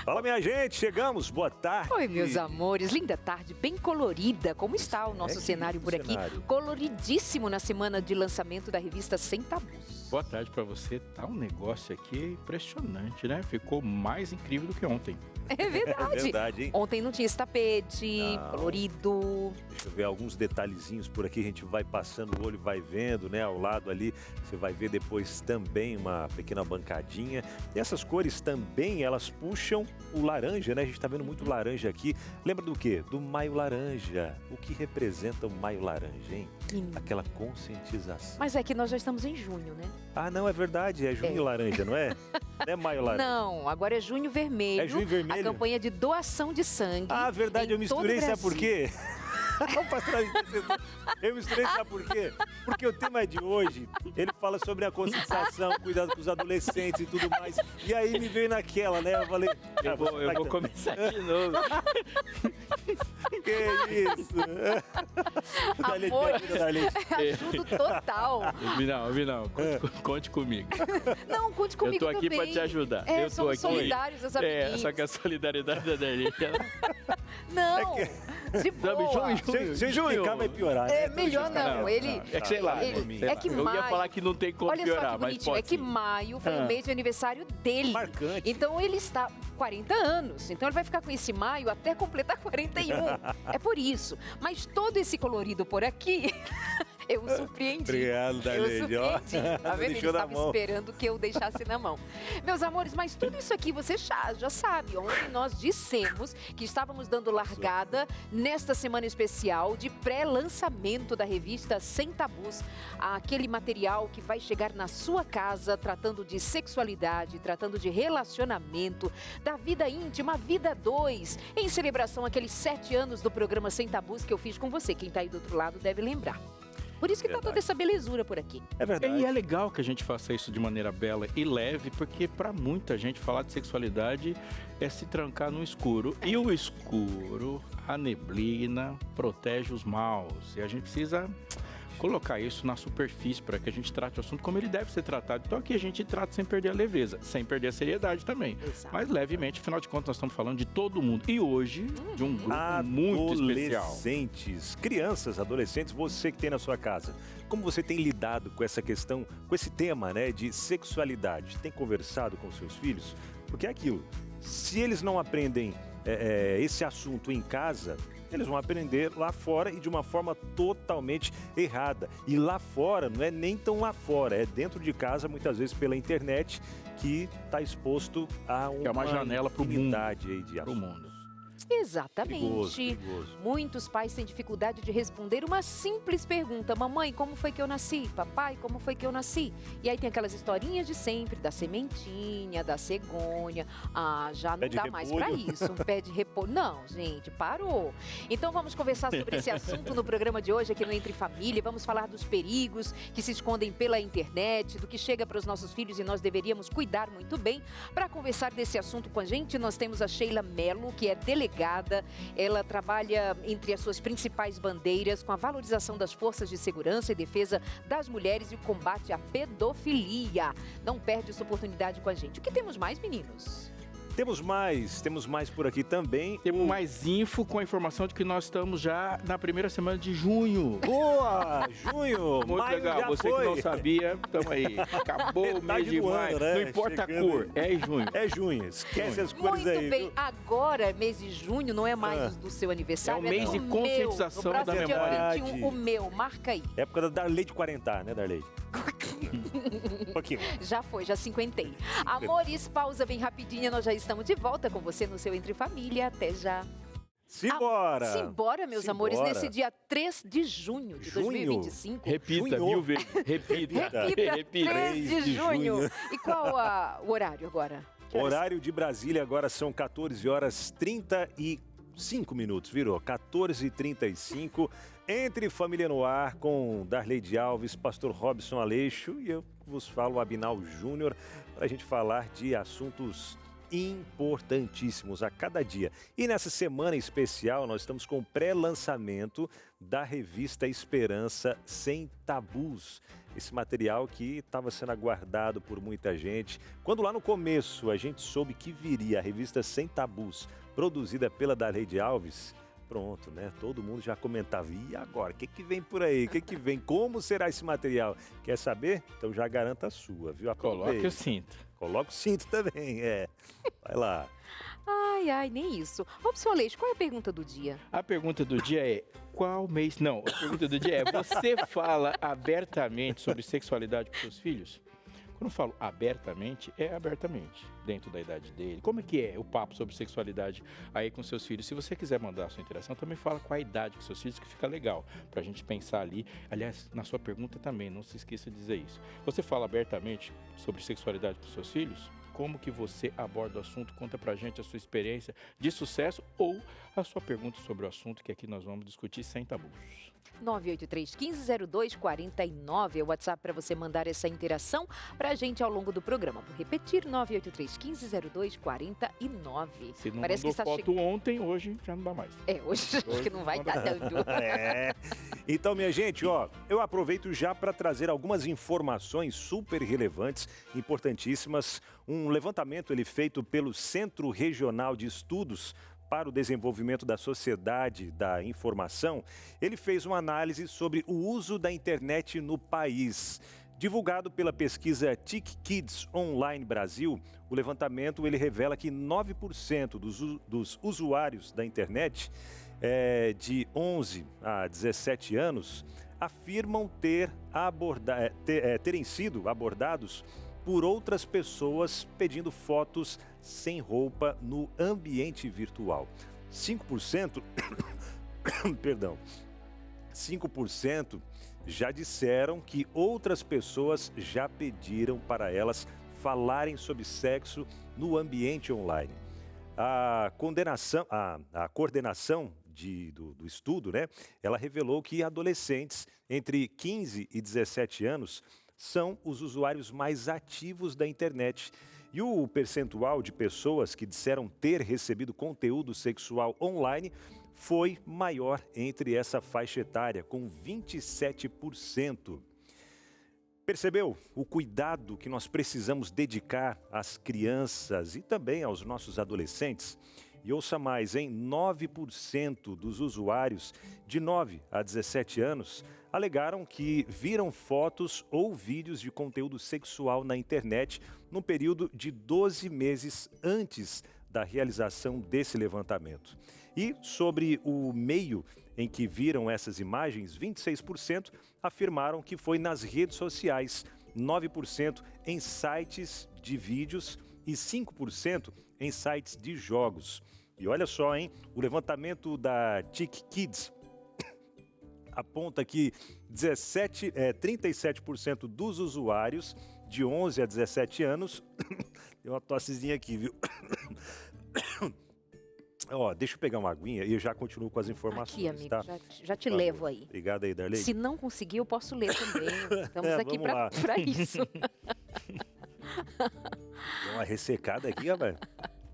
Fala, minha gente, chegamos, boa tarde. Oi, meus amores, linda tarde, bem colorida. Como está o nosso cenário por aqui? Coloridíssimo na semana de lançamento da revista Sem Tabus. Boa tarde pra você. Tá um negócio aqui impressionante, né? Ficou mais incrível do que ontem. É verdade. É verdade, hein? Ontem não tinha esse tapete colorido. Deixa eu ver alguns detalhezinhos por aqui, a gente vai passando o olho, vai vendo, né? Ao lado ali, você vai ver depois também uma pequena bancadinha. E essas cores também, elas puxam o laranja, né? A gente tá vendo muito laranja aqui. Lembra do quê? Do Maio Laranja. O que representa o Maio Laranja, hein? Aquela conscientização. Mas é que nós já estamos em junho, né? Ah, não, é verdade, é junho laranja, não é? Não é maio laranja. Não, agora é junho vermelho. É junho vermelho? A campanha de doação de sangue. Ah, verdade, eu misturei, sabe por quê? Eu misturei, sabe por quê? Porque o tema de hoje, ele fala sobre a conscientização, cuidado com os adolescentes e tudo mais. E aí me veio naquela, né? Eu falei... Eu vou começar de novo. Que isso? Amor, ajudo total. Não, conte comigo. Não, conte comigo também. Eu tô aqui também. pra te ajudar. É, eu tô somos aqui. solidários, os amiguinhos. Só que a solidariedade da Darlene... Não, de boa. Se eu explicar, vai piorar. É né? melhor não. Ele, É que sei lá. é que eu maio, ia falar que não tem como olha piorar, só que mas bonitinho, pode é que sim. maio foi o mês de aniversário dele. Marcante. Então ele está 40 anos. Então ele vai ficar com esse maio até completar 41. É por isso. Mas todo esse colorido por aqui... Eu o surpreendi. Obrigado, Darlene. Eu surpreendi. Tá vendo? Ele Deixou na estava mão. esperando que eu deixasse na mão. Meus amores, mas tudo isso aqui você já sabe. Ontem nós dissemos que estávamos dando largada nesta semana especial de pré-lançamento da revista Sem Tabus. Aquele material que vai chegar na sua casa tratando de sexualidade, tratando de relacionamento, da vida íntima, vida 2, em celebração àqueles 7 anos do programa Sem Tabus que eu fiz com você. Quem está aí do outro lado deve lembrar. Por isso que tá toda essa belezura por aqui. É verdade. E é legal que a gente faça isso de maneira bela e leve, porque para muita gente falar de sexualidade é se trancar no escuro. E o escuro, a neblina, protege os maus. E a gente precisa colocar isso na superfície para que a gente trate o assunto como ele deve ser tratado. Então aqui a gente trata sem perder a leveza, sem perder a seriedade também. Exato. Mas levemente, afinal de contas, nós estamos falando de todo mundo. E hoje, de um grupo muito especial. Adolescentes, crianças, adolescentes, você que tem na sua casa. Como você tem lidado com essa questão, com esse tema, né, de sexualidade? Tem conversado com seus filhos? Porque é aquilo, se eles não aprendem esse assunto em casa, eles vão aprender lá fora e de uma forma totalmente errada. E lá fora, não é nem tão lá fora, é dentro de casa, muitas vezes pela internet, que está exposto a uma janela para o mundo. Aí de assuntos. Exatamente. Perigoso. Muitos pais têm dificuldade de responder uma simples pergunta. Mamãe, como foi que eu nasci? Papai, como foi que eu nasci? E aí tem aquelas historinhas de sempre, da sementinha, da cegonha. Ah, já não dá mais pra isso. Um pé de repolho. Não, gente, parou. Então vamos conversar sobre esse assunto no programa de hoje aqui no Entre Família. Vamos falar dos perigos que se escondem pela internet, do que chega para os nossos filhos e nós deveríamos cuidar muito bem. Para conversar desse assunto com a gente, nós temos a Sheila Mello, que é delegada. Ela trabalha entre as suas principais bandeiras com a valorização das forças de segurança e defesa das mulheres e o combate à pedofilia. Não perde essa oportunidade com a gente. O que temos mais, meninos? Temos mais por aqui também. Temos mais info com a informação de que nós estamos já na primeira semana de junho. Boa! Junho! Muito legal, você que não sabia, estamos aí. Acabou o mês de maio, né? Não importa a cor, é junho. É junho, esquece as cores Muito aí. bem, Viu? agora, mês de junho, não é mais do seu aniversário. É o mês de conscientização da memória. memória. 21, o meu, marca aí. Época da Darlene de 40, né, Darlene? Um pouquinho. Já foi, já 50. Amores, pausa bem rapidinha, nós já estamos de volta com você no seu Entre Família. Até já. Simbora! Simbora, meus amores, nesse dia 3 de junho de 2025. Repita, Junho. 1000 vezes. Repita. 3 de junho. E qual o horário agora? O horário de Brasília agora são 14 horas 35 minutos, virou 14h35. Entre Família no Ar com Darleide Alves, Pastor Robson Aleixo e eu vos falo, Abinal Júnior, para a gente falar de assuntos importantíssimos a cada dia. E nessa semana especial, nós estamos com o pré-lançamento da revista Esperança Sem Tabus. Esse material que estava sendo aguardado por muita gente. Quando lá no começo a gente soube que viria a revista Sem Tabus, produzida pela Darleide Alves, pronto, né? Todo mundo já comentava, e agora? O que vem por aí? O que vem? Como será esse material? Quer saber? Então já garanta a sua, viu? Coloque o cinto. Coloca o cinto também, Vai lá. Ai, nem isso. Ô, Pessoal Leite, qual é a pergunta do dia? A pergunta do dia é, qual mês... Não, a pergunta do dia é, você fala abertamente sobre sexualidade com seus filhos? Quando eu falo abertamente, é abertamente, dentro da idade dele. Como é que é o papo sobre sexualidade aí com seus filhos? Se você quiser mandar a sua interação, também fala com a idade com seus filhos, que fica legal, pra gente pensar ali. Aliás, na sua pergunta também, não se esqueça de dizer isso. Você fala abertamente sobre sexualidade com seus filhos? Como que você aborda o assunto? Conta pra gente a sua experiência de sucesso ou a sua pergunta sobre o assunto que aqui nós vamos discutir sem tabus. 983-1502-49 é o WhatsApp para você mandar essa interação para a gente ao longo do programa. Vou repetir, 983-1502-49. Se não mandou foto ontem, hoje já não dá mais. Hoje acho que não vai estar dando. Então, minha gente, eu aproveito já para trazer algumas informações super relevantes, importantíssimas. Um levantamento feito pelo Centro Regional de Estudos para o Desenvolvimento da Sociedade da Informação, ele fez uma análise sobre o uso da internet no país. Divulgado pela pesquisa TIC Kids Online Brasil, o levantamento revela que 9% dos usuários da internet de 11 a 17 anos afirmam terem sido abordados por outras pessoas pedindo fotos sem roupa no ambiente virtual. 5%, perdão, 5% já disseram que outras pessoas já pediram para elas falarem sobre sexo no ambiente online. A coordenação do estudo, ela revelou que adolescentes entre 15 e 17 anos são os usuários mais ativos da internet. E o percentual de pessoas que disseram ter recebido conteúdo sexual online foi maior entre essa faixa etária, com 27%. Percebeu o cuidado que nós precisamos dedicar às crianças e também aos nossos adolescentes? E ouça mais, 9% dos usuários de 9 a 17 anos alegaram que viram fotos ou vídeos de conteúdo sexual na internet no período de 12 meses antes da realização desse levantamento. E sobre o meio em que viram essas imagens, 26% afirmaram que foi nas redes sociais, 9% em sites de vídeos e 5% em sites de jogos. E olha só, o levantamento da TIC Kids aponta que 37% dos usuários de 11 a 17 anos... Deu uma tossezinha aqui, viu? Deixa eu pegar uma aguinha e eu já continuo com as informações. Aqui, amigo, tá? já te levo aí. Obrigado aí, Darleide. Se não conseguir, eu posso ler também. Estamos aqui para isso. Deu uma ressecada aqui, rapaz.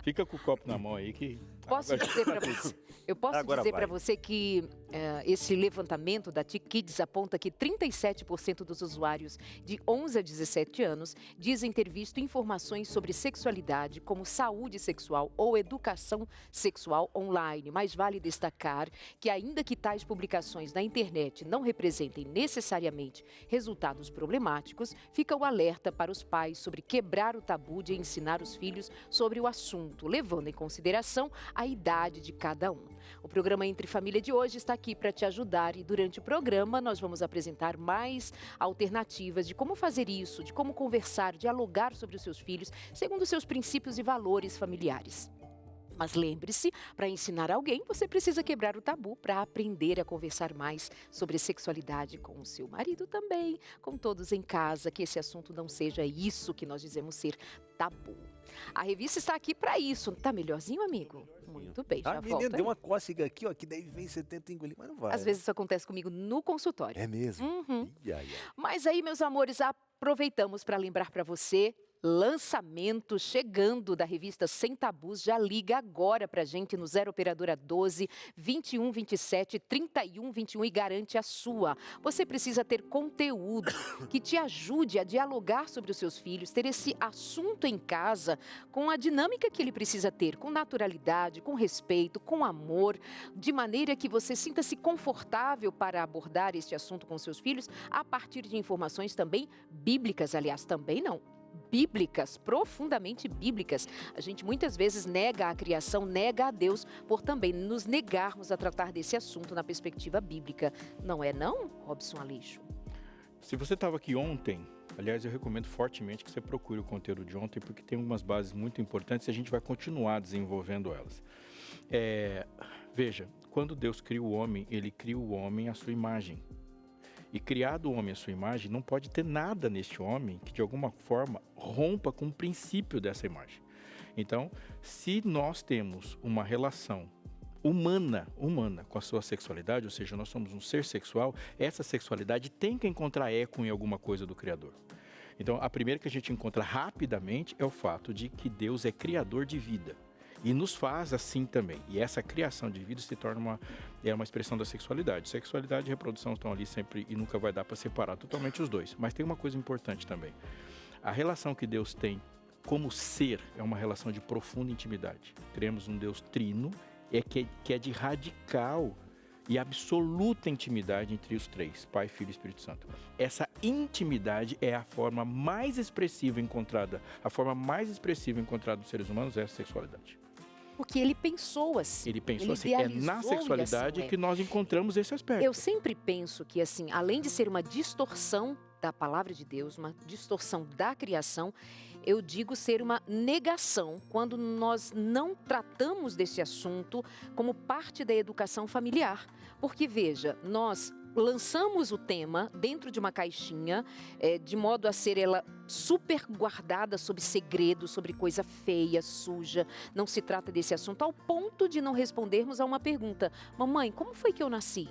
Fica com o copo na mão aí que... Posso dizer para você? Eu posso dizer para você que esse levantamento da TIC Kids aponta que 37% dos usuários de 11 a 17 anos dizem ter visto informações sobre sexualidade, como saúde sexual ou educação sexual online. Mas vale destacar que, ainda que tais publicações na internet não representem necessariamente resultados problemáticos, fica o alerta para os pais sobre quebrar o tabu de ensinar os filhos sobre o assunto, levando em consideração a idade de cada um. O programa Entre Família de hoje está aqui para te ajudar e durante o programa nós vamos apresentar mais alternativas de como fazer isso, de como conversar, dialogar sobre os seus filhos segundo seus princípios e valores familiares. Mas lembre-se, para ensinar alguém, você precisa quebrar o tabu para aprender a conversar mais sobre sexualidade com o seu marido também, com todos em casa, que esse assunto não seja isso que nós dizemos ser tabu. A revista está aqui para isso. Tá melhorzinho, amigo? Muito bem, já volta. Menina, deu uma cócega aqui, que daí vem, você tenta engolir, mas não vai. Às vezes isso acontece comigo no consultório. É mesmo? Uhum. Ia. Mas aí, meus amores, aproveitamos para lembrar para você, lançamento chegando da revista Sem Tabus. Já liga agora pra gente no 0 operadora 12 21 27 31 21 e garante a sua. Você precisa ter conteúdo que te ajude a dialogar sobre os seus filhos, ter esse assunto em casa com a dinâmica que ele precisa ter, com naturalidade, com respeito, com amor, de maneira que você sinta-se confortável para abordar este assunto com seus filhos a partir de informações também bíblicas, aliás, também não. Bíblicas, profundamente bíblicas. A gente muitas vezes nega a criação, nega a Deus, por também nos negarmos a tratar desse assunto na perspectiva bíblica. Não é não, Robson Aleixo? Se você estava aqui ontem, aliás, eu recomendo fortemente que você procure o conteúdo de ontem, porque tem algumas bases muito importantes e a gente vai continuar desenvolvendo elas. Veja, quando Deus cria o homem, ele cria o homem à sua imagem. E criado o homem à sua imagem, não pode ter nada neste homem que de alguma forma rompa com o princípio dessa imagem. Então, se nós temos uma relação humana com a sua sexualidade, ou seja, nós somos um ser sexual, essa sexualidade tem que encontrar eco em alguma coisa do Criador. Então, a primeira que a gente encontra rapidamente é o fato de que Deus é criador de vida. E nos faz assim também. E essa criação de vida se torna uma expressão da sexualidade. Sexualidade e reprodução estão ali sempre e nunca vai dar para separar totalmente os dois. Mas tem uma coisa importante também. A relação que Deus tem como ser é uma relação de profunda intimidade. Cremos num Deus trino, que é de radical e absoluta intimidade entre os três, Pai, Filho e Espírito Santo. Essa intimidade é a forma mais expressiva encontrada dos seres humanos é a sexualidade. Porque ele pensou assim. Ele pensou assim, é na sexualidade que nós encontramos esse aspecto. Eu sempre penso que, assim, além de ser uma distorção da palavra de Deus, uma distorção da criação, eu digo ser uma negação quando nós não tratamos desse assunto como parte da educação familiar. Porque, veja, nós lançamos o tema dentro de uma caixinha, de modo a ser ela super guardada sob segredo, sobre coisa feia, suja. Não se trata desse assunto ao ponto de não respondermos a uma pergunta. Mamãe, como foi que eu nasci?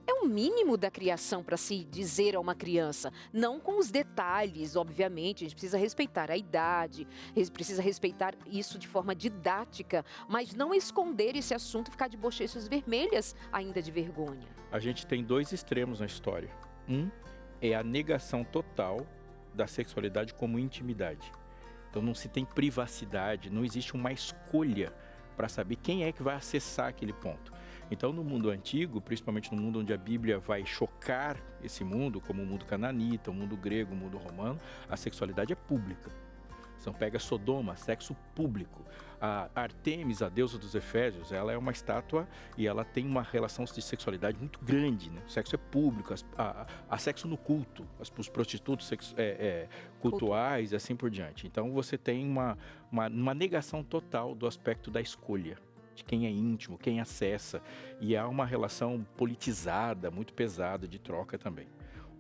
É o mínimo da criação para se dizer a uma criança, não com os detalhes, obviamente, a gente precisa respeitar a idade, precisa respeitar isso de forma didática, mas não esconder esse assunto e ficar de bochechas vermelhas ainda de vergonha. A gente tem dois extremos na história. Um é a negação total da sexualidade como intimidade. Então não se tem privacidade, não existe uma escolha para saber quem é que vai acessar aquele ponto. Então, no mundo antigo, principalmente no mundo onde a Bíblia vai chocar esse mundo, como o mundo cananita, o mundo grego, o mundo romano, a sexualidade é pública. Então, pega Sodoma, sexo público. A Artemis, a deusa dos Efésios, ela é uma estátua e ela tem uma relação de sexualidade muito grande, né? O sexo é público, há sexo no culto, os prostitutos cultuais e assim por diante. Então, você tem uma negação total do aspecto da escolha, de quem é íntimo, quem acessa, e há uma relação politizada, muito pesada de troca também.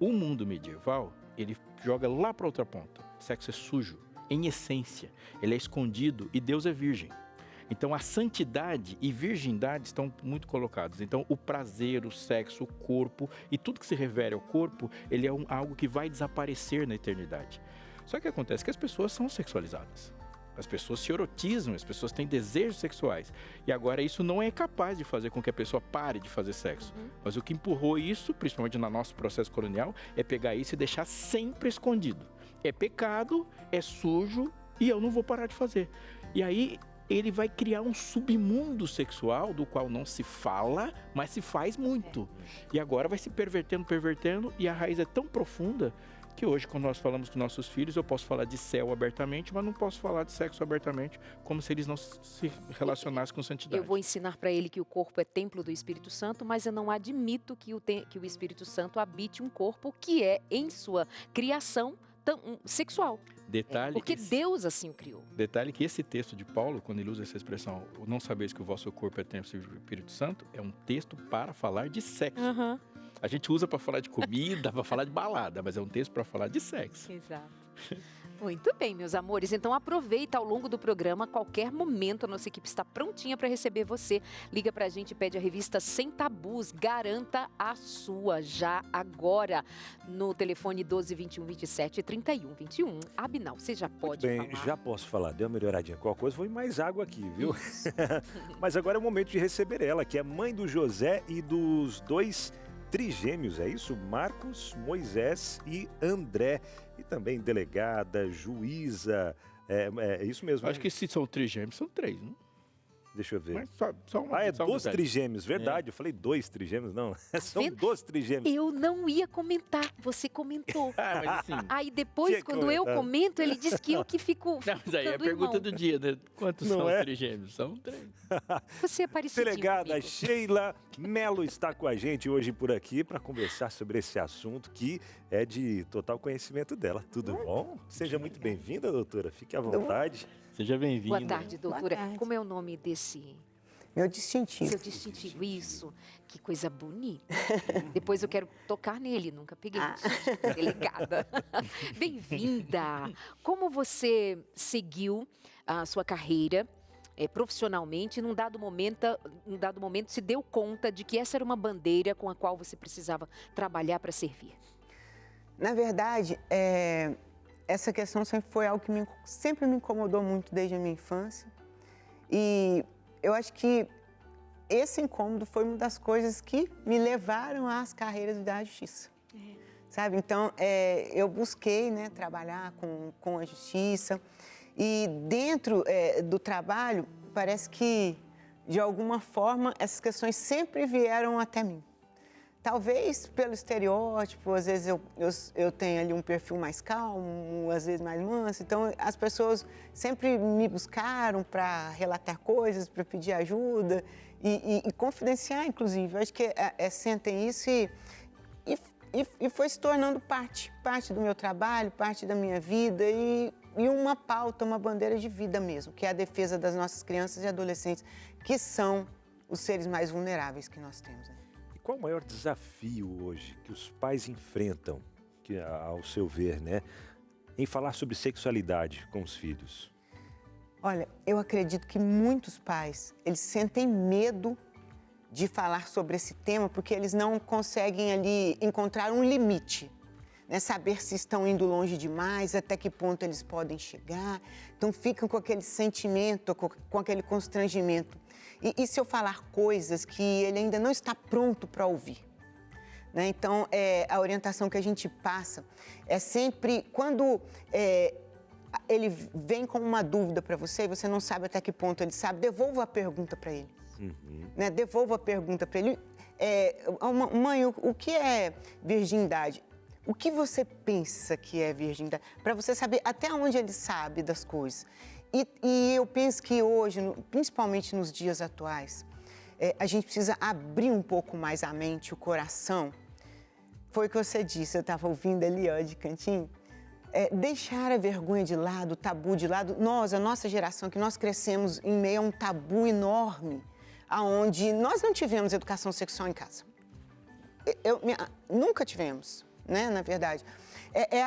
O mundo medieval, ele joga lá para outra ponta. Sexo é sujo, em essência, ele é escondido e Deus é virgem. Então a santidade e virgindade estão muito colocados. Então o prazer, o sexo, o corpo e tudo que se refere ao corpo, ele é algo que vai desaparecer na eternidade. Só que acontece que as pessoas são sexualizadas. As pessoas se erotizam, as pessoas têm desejos sexuais. E agora isso não é capaz de fazer com que a pessoa pare de fazer sexo. Mas o que empurrou isso, principalmente no nosso processo colonial, é pegar isso e deixar sempre escondido. É pecado, é sujo e eu não vou parar de fazer. E aí ele vai criar um submundo sexual do qual não se fala, mas se faz muito. E agora vai se pervertendo e a raiz é tão profunda que hoje, quando nós falamos com nossos filhos, eu posso falar de céu abertamente, mas não posso falar de sexo abertamente, como se eles não se relacionassem com santidade. Eu vou ensinar para ele que o corpo é templo do Espírito Santo, mas eu não admito que o Espírito Santo habite um corpo que é, em sua criação, sexual. Detalhe porque Deus assim o criou. Detalhe que esse texto de Paulo, quando ele usa essa expressão, não sabeis que o vosso corpo é templo do Espírito Santo, é um texto para falar de sexo. A gente usa para falar de comida, para falar de balada, mas é um texto para falar de sexo. Exato. Muito bem, meus amores. Então aproveita ao longo do programa, a qualquer momento a nossa equipe está prontinha para receber você. Liga pra gente e pede a revista Sem Tabus. Garanta a sua já agora no telefone 12 21 27 31 21. Abinal, você já pode Bem, falar. já posso falar. Deu uma melhoradinha. Qualquer coisa, foi mais água aqui, viu? Mas agora é o momento de receber ela, que é mãe do José e dos 2 trigêmeos, é isso? Marcos, Moisés e André. E também delegada, juíza, é isso mesmo? Acho que se são trigêmeos, são 3, né? Deixa eu ver. Mas só uma. É só 2 uma trigêmeos, verdade. Eu falei 2 trigêmeos, não. São vendo? 2 trigêmeos. Eu não ia comentar, você comentou. Ah, mas assim... Aí depois, Tinha que quando eu comentar. comento, ele diz que eu que fico Não, mas aí é a ficando pergunta irmão. do dia, né? Quantos Não são é? os trigêmeos? São 3. Você é parecido Delegada comigo. Sheila Mello está com a gente hoje por aqui para conversar sobre esse assunto que é de total conhecimento dela. Tudo bom? Seja muito bem-vinda, doutora. Fique à vontade. Seja bem-vindo. Boa tarde, doutora. Boa tarde. Como é o nome desse... Meu distintivo. Seu distintivo, isso. Que coisa bonita. Depois eu quero tocar nele, nunca peguei isso. Delegada. Bem-vinda. Como você seguiu a sua carreira profissionalmente, num dado momento se deu conta de que essa era uma bandeira com a qual você precisava trabalhar para servir? Na verdade, essa questão sempre foi algo que sempre me incomodou muito desde a minha infância. E eu acho que esse incômodo foi uma das coisas que me levaram às carreiras da justiça. Sabe? Então, eu busquei, né, trabalhar com a justiça e dentro do trabalho, parece que, de alguma forma, essas questões sempre vieram até mim. Talvez pelo estereótipo, às vezes eu tenho ali um perfil mais calmo, às vezes mais manso. Então, as pessoas sempre me buscaram para relatar coisas, para pedir ajuda e confidenciar, inclusive. Eu acho que sentem isso e foi se tornando parte do meu trabalho, parte da minha vida e uma pauta, uma bandeira de vida mesmo, que é a defesa das nossas crianças e adolescentes, que são os seres mais vulneráveis que nós temos, né? Qual o maior desafio hoje que os pais enfrentam, que, ao seu ver, né, em falar sobre sexualidade com os filhos? Olha, eu acredito que muitos pais, eles sentem medo de falar sobre esse tema porque eles não conseguem ali encontrar um limite, né? Saber se estão indo longe demais, até que ponto eles podem chegar. Então ficam com aquele sentimento, com aquele constrangimento. E se eu falar coisas que ele ainda não está pronto para ouvir? Né? Então, a orientação que a gente passa é sempre, quando ele vem com uma dúvida para você e você não sabe até que ponto ele sabe, devolva a pergunta para ele. Né? Devolva a pergunta para ele. Mãe, o que é virgindade? O que você pensa que é virgindade? Para você saber até onde ele sabe das coisas. E eu penso que hoje, principalmente nos dias atuais, a gente precisa abrir um pouco mais a mente, o coração. Foi o que você disse, eu estava ouvindo ali, ó, de cantinho. Deixar a vergonha de lado, o tabu de lado. Nós, a nossa geração, que nós crescemos em meio a um tabu enorme, onde nós não tivemos educação sexual em casa. Nunca tivemos, né, na verdade.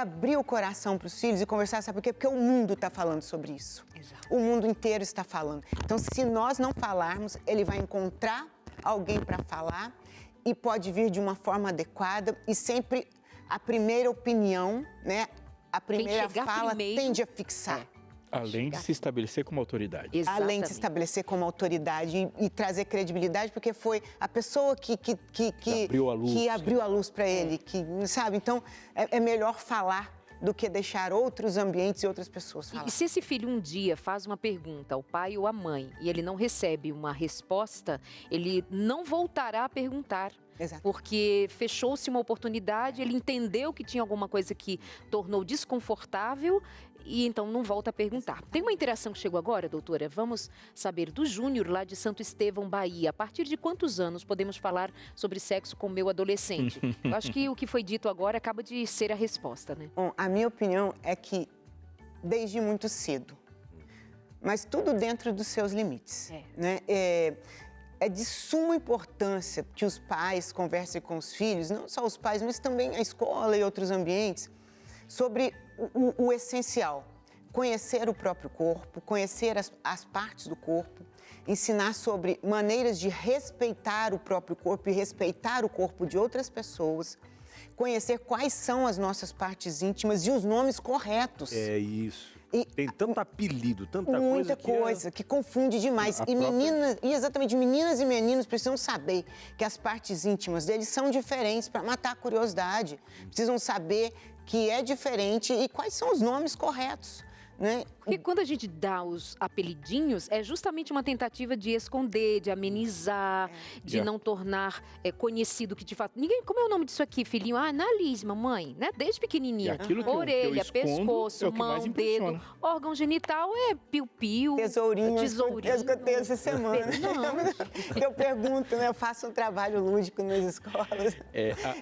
Abrir o coração para os filhos e conversar, sabe por quê? Porque o mundo está falando sobre isso. Exato. O mundo inteiro está falando. Então, se nós não falarmos, ele vai encontrar alguém para falar e pode vir de uma forma adequada e sempre a primeira opinião, né? A primeira fala tende a fixar. Além de se estabelecer como autoridade. Exatamente. Além de se estabelecer como autoridade e trazer credibilidade, porque foi a pessoa que abriu a luz para ele, sabe? Então, é melhor falar do que deixar outros ambientes e outras pessoas falar. E se esse filho um dia faz uma pergunta ao pai ou à mãe e ele não recebe uma resposta, ele não voltará a perguntar. Exato. Porque fechou-se uma oportunidade, ele entendeu que tinha alguma coisa que tornou desconfortável e então não volta a perguntar. Tem uma interação que chegou agora, doutora? Vamos saber do Júnior, lá de Santo Estevão, Bahia. A partir de quantos anos podemos falar sobre sexo com o meu adolescente? Eu acho que o que foi dito agora acaba de ser a resposta, né? Bom, a minha opinião é que desde muito cedo, mas tudo dentro dos seus limites, né? É de suma importância que os pais conversem com os filhos, não só os pais, mas também a escola e outros ambientes, sobre o essencial. Conhecer o próprio corpo, conhecer as partes do corpo, ensinar sobre maneiras de respeitar o próprio corpo e respeitar o corpo de outras pessoas, conhecer quais são as nossas partes íntimas e os nomes corretos. É isso. Tem tanto apelido, tanta muita coisa que confunde demais. Exatamente, meninas e meninos precisam saber que as partes íntimas deles são diferentes para matar a curiosidade. Precisam saber que é diferente e quais são os nomes corretos, né? Porque quando a gente dá os apelidinhos, é justamente uma tentativa de esconder, de amenizar, de não tornar conhecido que de fato... Ninguém... Como é o nome disso aqui, filhinho? Ah, nariz, mamãe, né? Desde pequenininho. que Orelha, eu pescoço, é o que mão, mais dedo. impressiona. Órgão genital é piu-piu, Tesourinho. tesourinho. Eu escutei essa semana. Eu pergunto, né? Eu faço um trabalho lúdico nas escolas.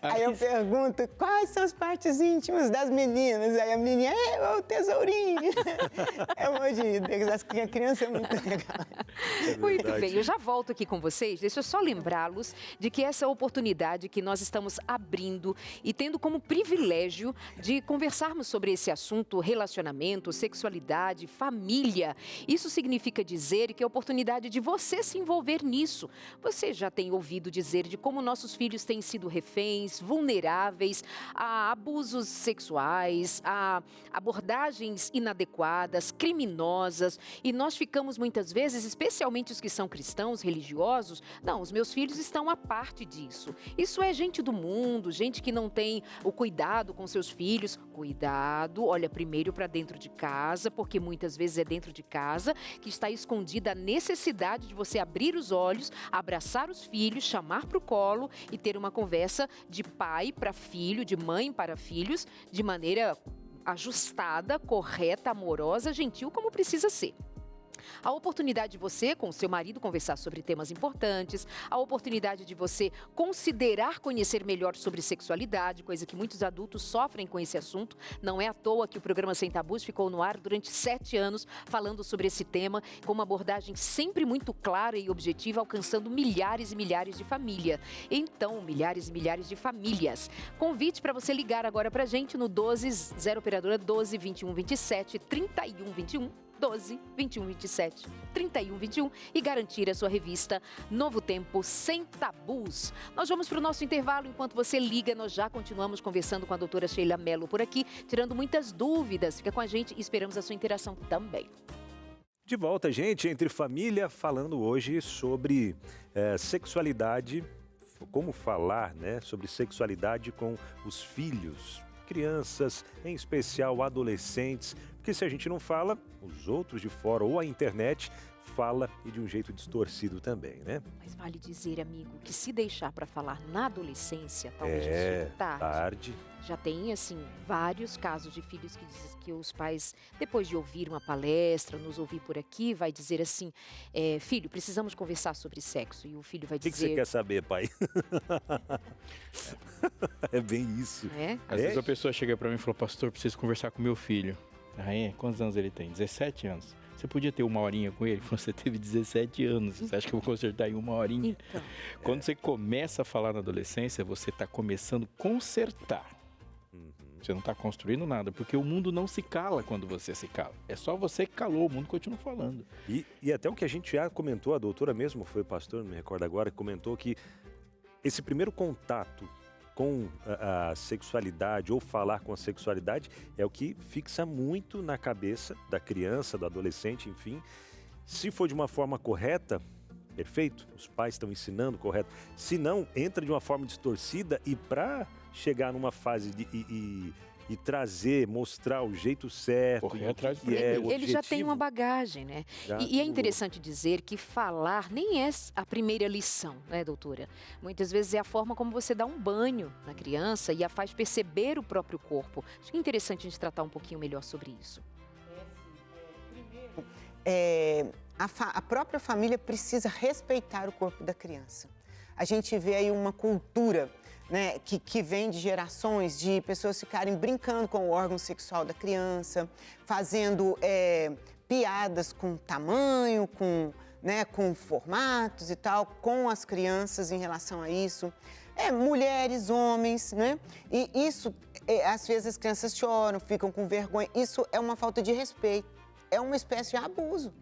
Aí eu pergunto, quais são as partes íntimas das meninas? Aí a menina, é o tesourinho. É um monte de Deus, a criança é muito legal. Muito bem, eu já volto aqui com vocês. Deixa eu só lembrá-los de que essa oportunidade que nós estamos abrindo e tendo como privilégio de conversarmos sobre esse assunto, relacionamento, sexualidade, família. Isso significa dizer que é a oportunidade de você se envolver nisso. Você já tem ouvido dizer de como nossos filhos têm sido reféns, vulneráveis a abusos sexuais, a abordagens inadequadas, criminosas, e nós ficamos muitas vezes, especialmente os que são cristãos, religiosos, não, os meus filhos estão à parte disso. Isso é gente do mundo, gente que não tem o cuidado com seus filhos. Cuidado, olha primeiro para dentro de casa, porque muitas vezes é dentro de casa que está escondida a necessidade de você abrir os olhos, abraçar os filhos, chamar para o colo e ter uma conversa de pai para filho, de mãe para filhos, de maneira ajustada, correta, amorosa, gentil, como precisa ser. A oportunidade de você, com o seu marido, conversar sobre temas importantes, a oportunidade de você considerar conhecer melhor sobre sexualidade, coisa que muitos adultos sofrem com esse assunto. Não é à toa que o programa Sem Tabus ficou no ar durante 7 anos falando sobre esse tema, com uma abordagem sempre muito clara e objetiva, alcançando milhares e milhares de famílias. Então, milhares e milhares de famílias. Convite para você ligar agora para a gente no 12 0 operadora 12 21 27 31 21. 12 21 27 31 21 e garantir a sua revista Novo Tempo Sem Tabus. Nós vamos para o nosso intervalo. Enquanto você liga, nós já continuamos conversando com a doutora Sheila Mello por aqui, tirando muitas dúvidas. Fica com a gente e esperamos a sua interação também. De volta, gente, Entre Família, falando hoje sobre sexualidade, como falar, né, sobre sexualidade com os filhos, crianças, em especial adolescentes, porque se a gente não fala, os outros de fora ou a internet fala e de um jeito distorcido também, né? Mas vale dizer, amigo, que se deixar para falar na adolescência, talvez já seja tarde. Já tem, assim, vários casos de filhos que dizem que os pais, depois de ouvir uma palestra, nos ouvir por aqui, vai dizer assim, filho, precisamos conversar sobre sexo. E o filho vai dizer... O que você quer saber, pai? É bem isso. Às vezes a pessoa chega para mim e fala, pastor, preciso conversar com meu filho. Aí, quantos anos ele tem? 17 anos. Você podia ter 1 horinha com ele? Você teve 17 anos. Você acha que eu vou consertar em 1 horinha? Então. Quando você começa a falar na adolescência, você está começando a consertar. Você não está construindo nada, porque o mundo não se cala quando você se cala. É só você que calou, o mundo continua falando. E até o que a gente já comentou, a doutora mesmo foi pastor, não me recordo agora, que comentou que esse primeiro contato com a sexualidade ou falar com a sexualidade é o que fixa muito na cabeça da criança, do adolescente, enfim. Se for de uma forma correta, perfeito, os pais estão ensinando correto. Se não, entra de uma forma distorcida e para chegar numa fase e trazer, mostrar o jeito certo, correr atrás que é o ele já tem uma bagagem, né? E é interessante dizer que falar nem é a primeira lição, né, doutora? Muitas vezes é a forma como você dá um banho na criança e a faz perceber o próprio corpo. Acho que é interessante a gente tratar um pouquinho melhor sobre isso. A própria família precisa respeitar o corpo da criança. A gente vê aí uma cultura, né, que vem de gerações de pessoas ficarem brincando com o órgão sexual da criança, fazendo piadas com tamanho, com formatos e tal, com as crianças em relação a isso. mulheres, homens, né? E isso, às vezes as crianças choram, ficam com vergonha. Isso é uma falta de respeito, é uma espécie de abuso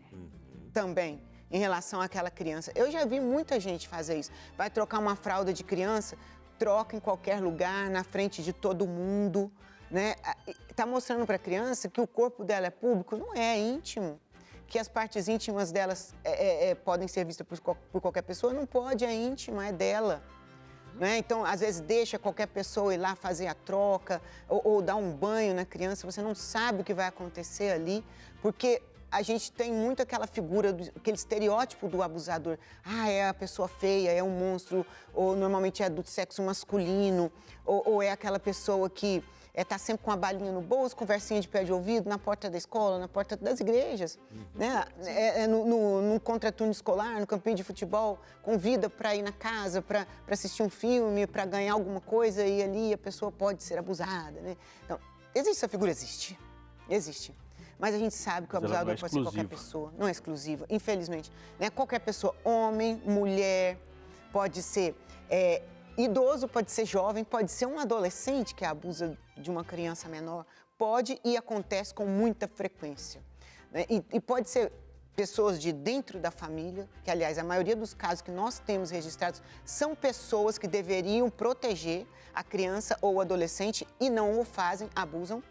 também em relação àquela criança. Eu já vi muita gente fazer isso. Vai trocar uma fralda de criança, troca em qualquer lugar, na frente de todo mundo, né? Tá mostrando para a criança que o corpo dela é público, não é íntimo. Que as partes íntimas delas podem ser vistas por qualquer pessoa, não pode, é íntima, é dela. Né? Então, às vezes, deixa qualquer pessoa ir lá fazer a troca ou dar um banho na criança, você não sabe o que vai acontecer ali, porque a gente tem muito aquela figura, aquele estereótipo do abusador. É a pessoa feia, é um monstro, ou normalmente é do sexo masculino, ou é aquela pessoa que está sempre com a balinha no bolso, conversinha de pé de ouvido, na porta da escola, na porta das igrejas, né? No contraturno escolar, no campinho de futebol, convida para ir na casa, para assistir um filme, para ganhar alguma coisa, e ali a pessoa pode ser abusada, né? Então, essa figura existe. Mas a gente sabe que o abusador pode ser qualquer pessoa, não é exclusiva, infelizmente. Né? Qualquer pessoa, homem, mulher, pode ser idoso, pode ser jovem, pode ser um adolescente que abusa de uma criança menor, pode e acontece com muita frequência. Né? E pode ser pessoas de dentro da família, que, aliás, a maioria dos casos que nós temos registrados são pessoas que deveriam proteger a criança ou o adolescente e não o fazem, abusam.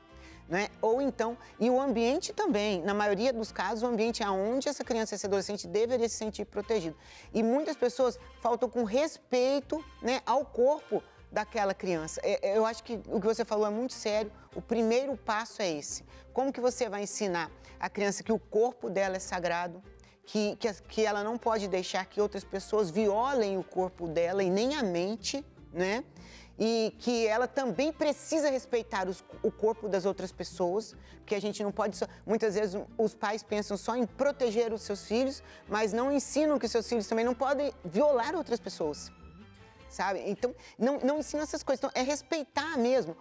Né? Ou então, e o ambiente também, na maioria dos casos, o ambiente é onde essa criança, esse adolescente deveria se sentir protegido. E muitas pessoas faltam com respeito, né, ao corpo daquela criança. Eu acho que o que você falou é muito sério, o primeiro passo é esse. Como que você vai ensinar a criança que o corpo dela é sagrado, que ela não pode deixar que outras pessoas violem o corpo dela e nem a mente, né? E que ela também precisa respeitar o corpo das outras pessoas, porque a gente não pode só... Muitas vezes os pais pensam só em proteger os seus filhos, mas não ensinam que seus filhos também não podem violar outras pessoas, sabe? Então, não ensinam essas coisas. Então, é respeitar mesmo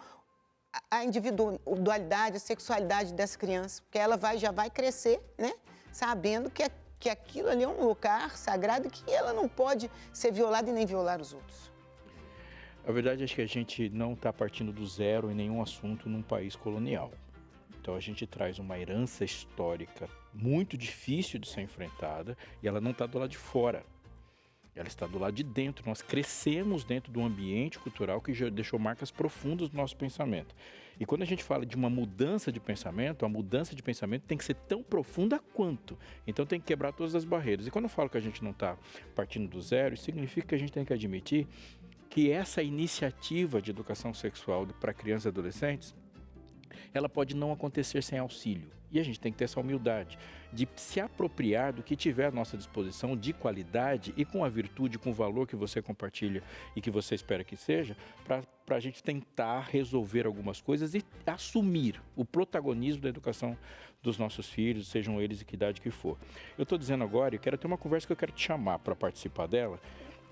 a individualidade, a sexualidade dessa criança, porque ela já vai crescer, né? Sabendo que aquilo ali é um lugar sagrado e que ela não pode ser violada e nem violar os outros. A verdade é que a gente não está partindo do zero em nenhum assunto num país colonial. Então a gente traz uma herança histórica muito difícil de ser enfrentada e ela não está do lado de fora. Ela está do lado de dentro. Nós crescemos dentro de um ambiente cultural que já deixou marcas profundas no nosso pensamento. E quando a gente fala de uma mudança de pensamento, a mudança de pensamento tem que ser tão profunda quanto. Então tem que quebrar todas as barreiras. E quando eu falo que a gente não está partindo do zero, isso significa que a gente tem que admitir que essa iniciativa de educação sexual para crianças e adolescentes, ela pode não acontecer sem auxílio. E a gente tem que ter essa humildade de se apropriar do que tiver à nossa disposição de qualidade e com a virtude, com o valor que você compartilha e que você espera que seja, para a gente tentar resolver algumas coisas e assumir o protagonismo da educação dos nossos filhos, sejam eles de que idade que for. Eu estou dizendo agora, eu quero ter uma conversa que eu quero te chamar para participar dela,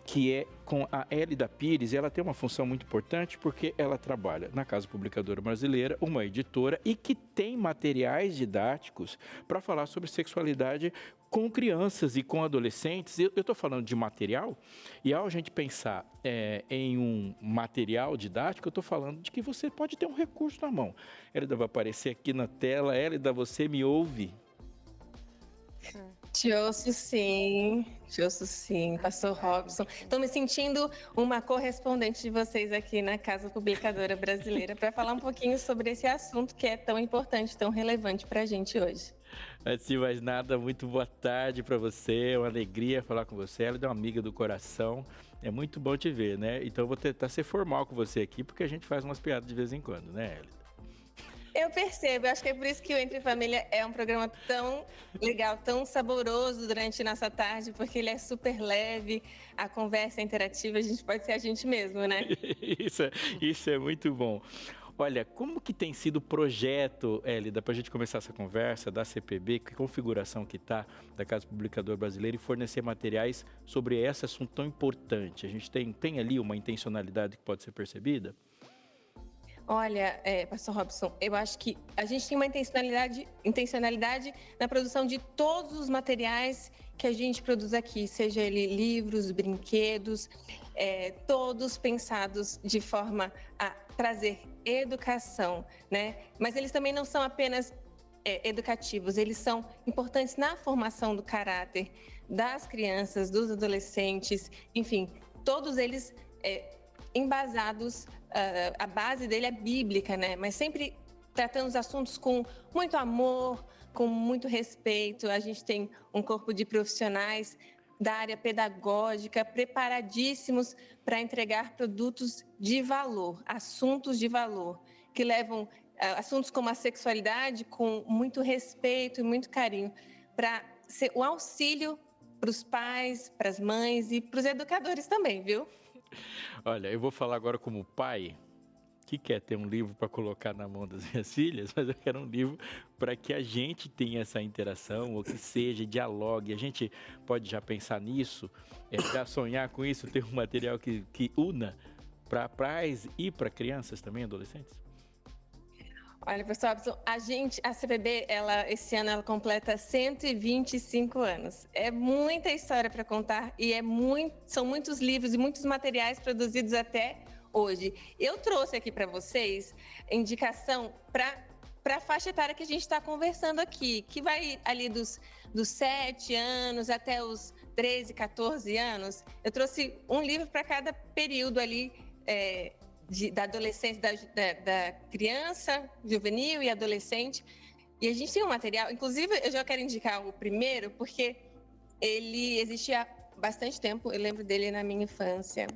que é com a Hélida Pires, e ela tem uma função muito importante porque ela trabalha na Casa Publicadora Brasileira, uma editora, e que tem materiais didáticos para falar sobre sexualidade com crianças e com adolescentes. Eu estou falando de material, e ao a gente pensar em um material didático, eu estou falando de que você pode ter um recurso na mão. Hélida vai aparecer aqui na tela. Hélida, você me ouve? Te ouço sim, Pastor Robson. Estou me sentindo uma correspondente de vocês aqui na Casa Publicadora Brasileira para falar um pouquinho sobre esse assunto que é tão importante, tão relevante para a gente hoje. Antes de mais nada, muito boa tarde para você, é uma alegria falar com você, ela é uma amiga do coração, é muito bom te ver, né? Então eu vou tentar ser formal com você aqui, porque a gente faz umas piadas de vez em quando, né, Hélida? Eu percebo, eu acho que é por isso que o Entre Família é um programa tão legal, tão saboroso durante nossa tarde, porque ele é super leve, a conversa é interativa, a gente pode ser a gente mesmo, né? Isso é muito bom. Olha, como que tem sido o projeto, Hélida, para a gente começar essa conversa da CPB, que configuração que está da Casa Publicadora Brasileira e fornecer materiais sobre esse assunto tão importante? A gente tem ali uma intencionalidade que pode ser percebida? Olha, Pastor Robson, eu acho que a gente tem uma intencionalidade na produção de todos os materiais que a gente produz aqui, seja ele livros, brinquedos, todos pensados de forma a trazer educação, né? Mas eles também não são apenas educativos, eles são importantes na formação do caráter das crianças, dos adolescentes, enfim, todos eles embasados, a base dele é bíblica, né? Mas sempre tratando os assuntos com muito amor, com muito respeito. A gente tem um corpo de profissionais da área pedagógica preparadíssimos para entregar produtos de valor, assuntos de valor, que levam assuntos como a sexualidade com muito respeito e muito carinho, para ser o auxílio para os pais, para as mães e para os educadores também, viu? Olha, eu vou falar agora como pai, que quer ter um livro para colocar na mão das minhas filhas, mas eu quero um livro para que a gente tenha essa interação, ou que seja, dialogue. A gente pode já pensar nisso, já sonhar com isso, ter um material que una para pais e para crianças também, adolescentes? Olha, pessoal, a CPB, esse ano, ela completa 125 anos. É muita história para contar e são muitos livros e muitos materiais produzidos até hoje. Eu trouxe aqui para vocês indicação para a faixa etária que a gente está conversando aqui, que vai ali dos 7 anos até os 13, 14 anos. Eu trouxe um livro para cada período ali, da adolescência, da criança, juvenil e adolescente. E a gente tem um material, inclusive eu já quero indicar o primeiro, porque ele existe há bastante tempo, eu lembro dele na minha infância,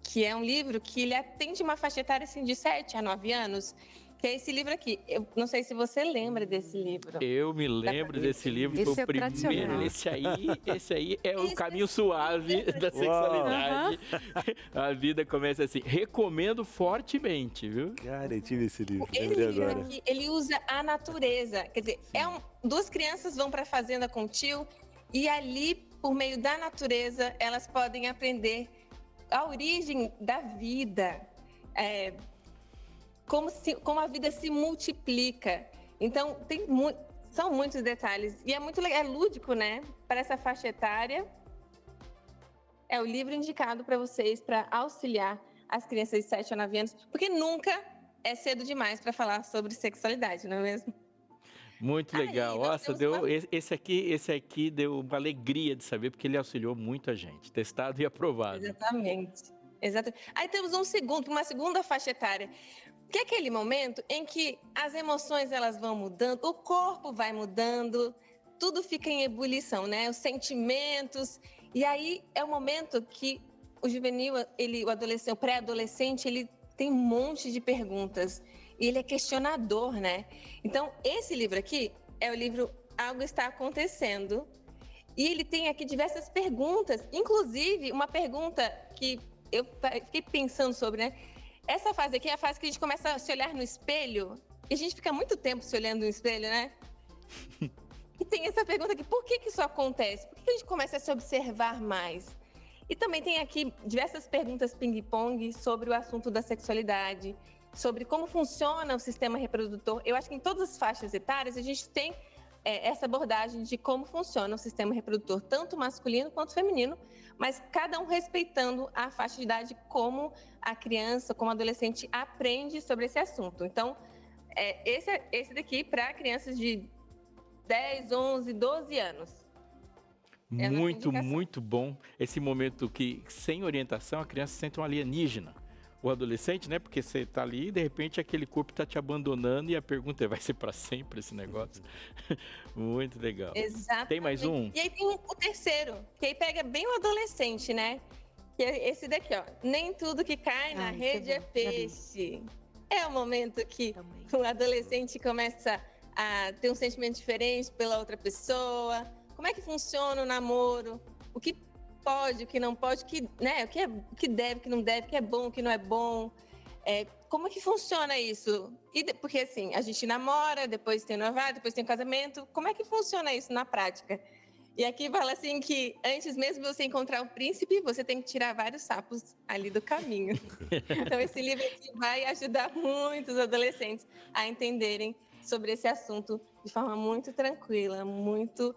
que é um livro que ele atende uma faixa etária assim, de 7 a 9 anos, que é esse livro aqui. Eu não sei se você lembra desse livro. Eu me lembro desse livro, Esse foi o primeiro. Esse aí é o caminho suave da sexualidade. A vida começa assim. Recomendo fortemente, viu? Cara, eu tive esse livro, Esse lembrei livro agora. aqui, ele usa a natureza. Quer dizer, duas crianças vão para a fazenda com o tio e ali, por meio da natureza, elas podem aprender a origem da vida, como a vida se multiplica. Então, são muitos detalhes. E é muito legal, é lúdico, né? Para essa faixa etária. É o livro indicado para vocês, para auxiliar as crianças de 7 a 9 anos, porque nunca é cedo demais para falar sobre sexualidade, não é mesmo? Muito legal. Nossa, esse aqui deu uma alegria de saber, porque ele auxiliou muita gente. Testado e aprovado. Exatamente. Aí temos uma segunda faixa etária, que é aquele momento em que as emoções elas vão mudando, o corpo vai mudando, tudo fica em ebulição, né? Os sentimentos. E aí é o momento que o juvenil, o pré-adolescente, ele tem um monte de perguntas. E ele é questionador, né? Então, esse livro aqui é o livro Algo Está Acontecendo. E ele tem aqui diversas perguntas, inclusive uma pergunta que eu fiquei pensando sobre, né? Essa fase aqui é a fase que a gente começa a se olhar no espelho. E a gente fica muito tempo se olhando no espelho, né? E tem essa pergunta aqui, por que isso acontece? Por que a gente começa a se observar mais? E também tem aqui diversas perguntas ping-pong sobre o assunto da sexualidade, sobre como funciona o sistema reprodutor. Eu acho que em todas as faixas etárias a gente tem essa abordagem de como funciona o sistema reprodutor, tanto masculino quanto feminino, mas cada um respeitando a faixa de idade, como a criança, como o adolescente aprende sobre esse assunto. Então, esse daqui para crianças de 10, 11, 12 anos. Muito bom esse momento que, sem orientação, a criança sente um alienígena. O adolescente, né? Porque você tá ali e de repente aquele corpo tá te abandonando e a pergunta é, vai ser para sempre esse negócio? Muito legal. Exatamente. Tem mais um? E aí tem o terceiro, que aí pega bem o adolescente, né? Que é esse daqui, ó. Nem tudo que cai na rede é peixe. É o momento que o adolescente começa a ter um sentimento diferente pela outra pessoa. Como é que funciona o namoro? O que pode, o que não pode, o que deve, o que não deve, o que é bom, o que não é bom. Como é que funciona isso? Porque assim, a gente namora, depois tem noivado, depois tem casamento. Como é que funciona isso na prática? E aqui fala assim que antes mesmo de você encontrar o príncipe, você tem que tirar vários sapos ali do caminho. Então esse livro aqui vai ajudar muitos adolescentes a entenderem sobre esse assunto de forma muito tranquila, muito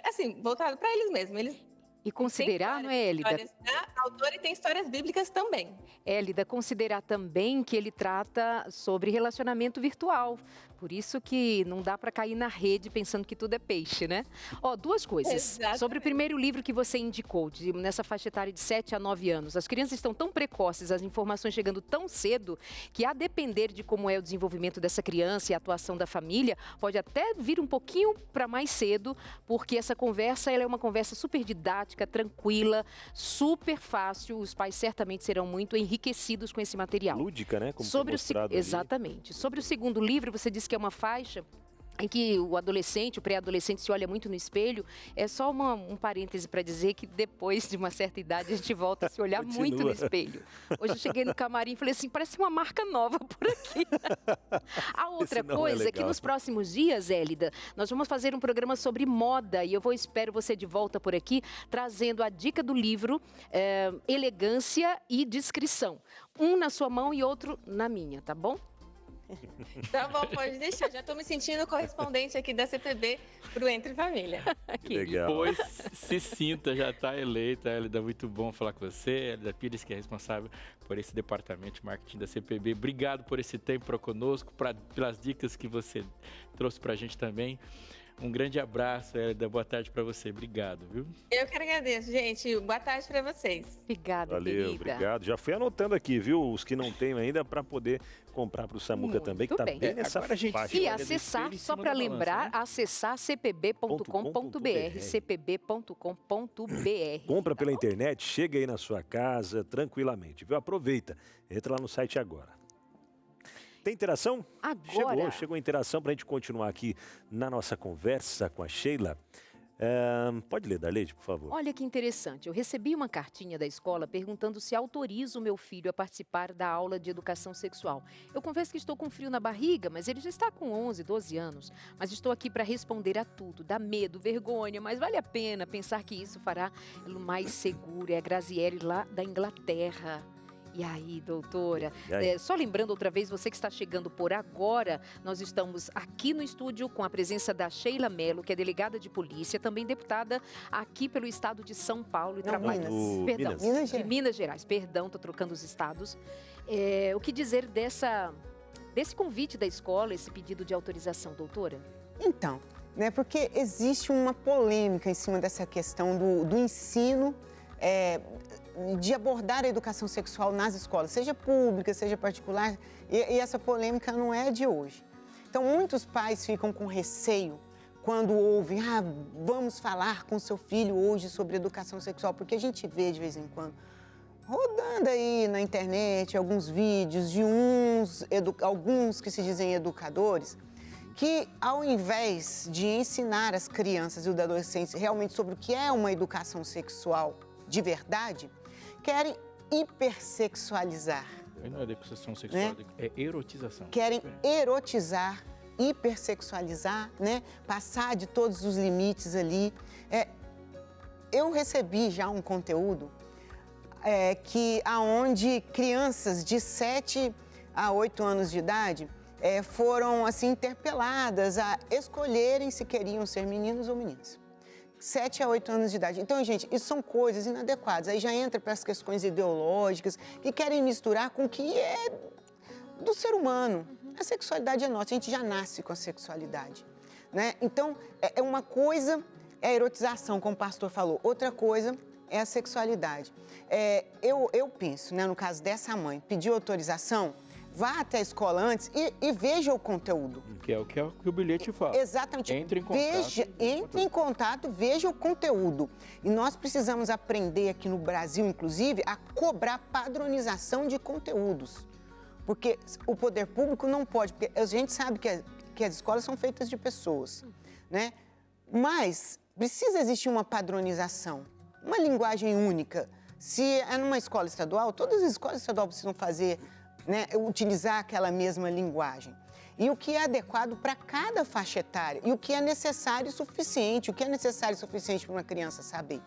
assim, voltado para eles mesmos. Eles E considerar, não é, Hélida? da autora e tem histórias bíblicas também. Hélida, considerar também que ele trata sobre relacionamento virtual. Por isso que não dá para cair na rede pensando que tudo é peixe, né? Ó, duas coisas. Exatamente. Sobre o primeiro livro que você indicou, nessa faixa etária de 7 a 9 anos. As crianças estão tão precoces, as informações chegando tão cedo, que a depender de como é o desenvolvimento dessa criança e a atuação da família, pode até vir um pouquinho para mais cedo, porque essa conversa ela é uma conversa super didática, tranquila, super fácil. Os pais certamente serão muito enriquecidos com esse material. Lúdica, né? Como Sobre foi mostrado ali. Exatamente. Sobre o segundo livro, você disse que é uma faixa em que o adolescente, o pré-adolescente se olha muito no espelho. É só um parêntese para dizer que depois de uma certa idade a gente volta a se olhar muito no espelho. Hoje eu cheguei no camarim e falei assim, parece uma marca nova por aqui. A outra coisa é que nos próximos dias, Hélida, nós vamos fazer um programa sobre moda e eu espero você de volta por aqui, trazendo a dica do livro Elegância e Discrição. Um na sua mão e outro na minha, tá bom? Tá bom, pode deixar. Já estou me sentindo correspondente aqui da CPB pro Entre Família. Que legal. Pois se sinta, já está eleita, Hélida, muito bom falar com você, Hélida Pires, que é responsável por esse departamento de marketing da CPB. Obrigado por esse tempo conosco, pelas dicas que você trouxe para a gente também. Um grande abraço, Hélida. Boa tarde para você. Obrigado, viu? Eu que agradeço, gente. Boa tarde para vocês. Obrigada, Valeu, querida. obrigado. Já fui anotando aqui, viu? Os que não tem ainda, para poder comprar para o Samuca Muito também, que tá bem. bem nessa Agora a gente faixa. E olha acessar, do espelho em só cima para da balança, lembrar, né? acessar cpb.com.br, cpb.com.br. Compra pela internet, chega aí na sua casa tranquilamente, viu? Aproveita, entra lá no site agora. Tem interação? Agora. Chegou a interação para a gente continuar aqui na nossa conversa com a Sheila. Pode ler, Darleide, por favor. Olha que interessante, eu recebi uma cartinha da escola perguntando se autorizo o meu filho a participar da aula de educação sexual. Eu confesso que estou com frio na barriga, mas ele já está com 11, 12 anos. Mas estou aqui para responder a tudo, dá medo, vergonha, mas vale a pena pensar que isso fará mais seguro. É a Graziele lá da Inglaterra. E aí, doutora? E aí? Só lembrando outra vez, você que está chegando por agora, nós estamos aqui no estúdio com a presença da Sheila Mello, que é delegada de polícia, também deputada aqui pelo estado de São Paulo e trabalha... Minas. Perdão, Minas. de Minas Gerais. Perdão, estou trocando os estados. O que dizer desse convite da escola, esse pedido de autorização, doutora? Então, né, porque existe uma polêmica em cima dessa questão do ensino, de abordar a educação sexual nas escolas, seja pública, seja particular, e essa polêmica não é de hoje. Então, muitos pais ficam com receio quando ouvem, vamos falar com seu filho hoje sobre educação sexual, porque a gente vê de vez em quando, rodando aí na internet, alguns vídeos de alguns que se dizem educadores, que ao invés de ensinar as crianças e os adolescentes realmente sobre o que é uma educação sexual de verdade, querem hipersexualizar. Não é educação sexual, é erotização. Querem erotizar, hipersexualizar, né? Passar de todos os limites ali. Eu recebi já um conteúdo aonde crianças de 7 a 8 anos de idade foram assim, interpeladas a escolherem se queriam ser meninos ou meninas. 7 a 8 anos de idade. Então, gente, isso são coisas inadequadas. Aí já entra para as questões ideológicas que querem misturar com o que é do ser humano. A sexualidade é nossa, a gente já nasce com a sexualidade, né? Então, uma coisa é a erotização, como o pastor falou. Outra coisa é a sexualidade. Eu penso, né, no caso dessa mãe, pediu autorização, vá até a escola antes e veja o conteúdo. Que é o que o bilhete fala. Exatamente. Entre em contato. Entre em contato, veja o conteúdo. E nós precisamos aprender aqui no Brasil, inclusive, a cobrar padronização de conteúdos. Porque o poder público não pode, porque a gente sabe que as escolas são feitas de pessoas, né? Mas precisa existir uma padronização, uma linguagem única. Se é numa escola estadual, todas as escolas estaduais precisam fazer, né, utilizar aquela mesma linguagem. E o que é adequado para cada faixa etária e o que é necessário e suficiente, o que é necessário e suficiente para uma criança saber.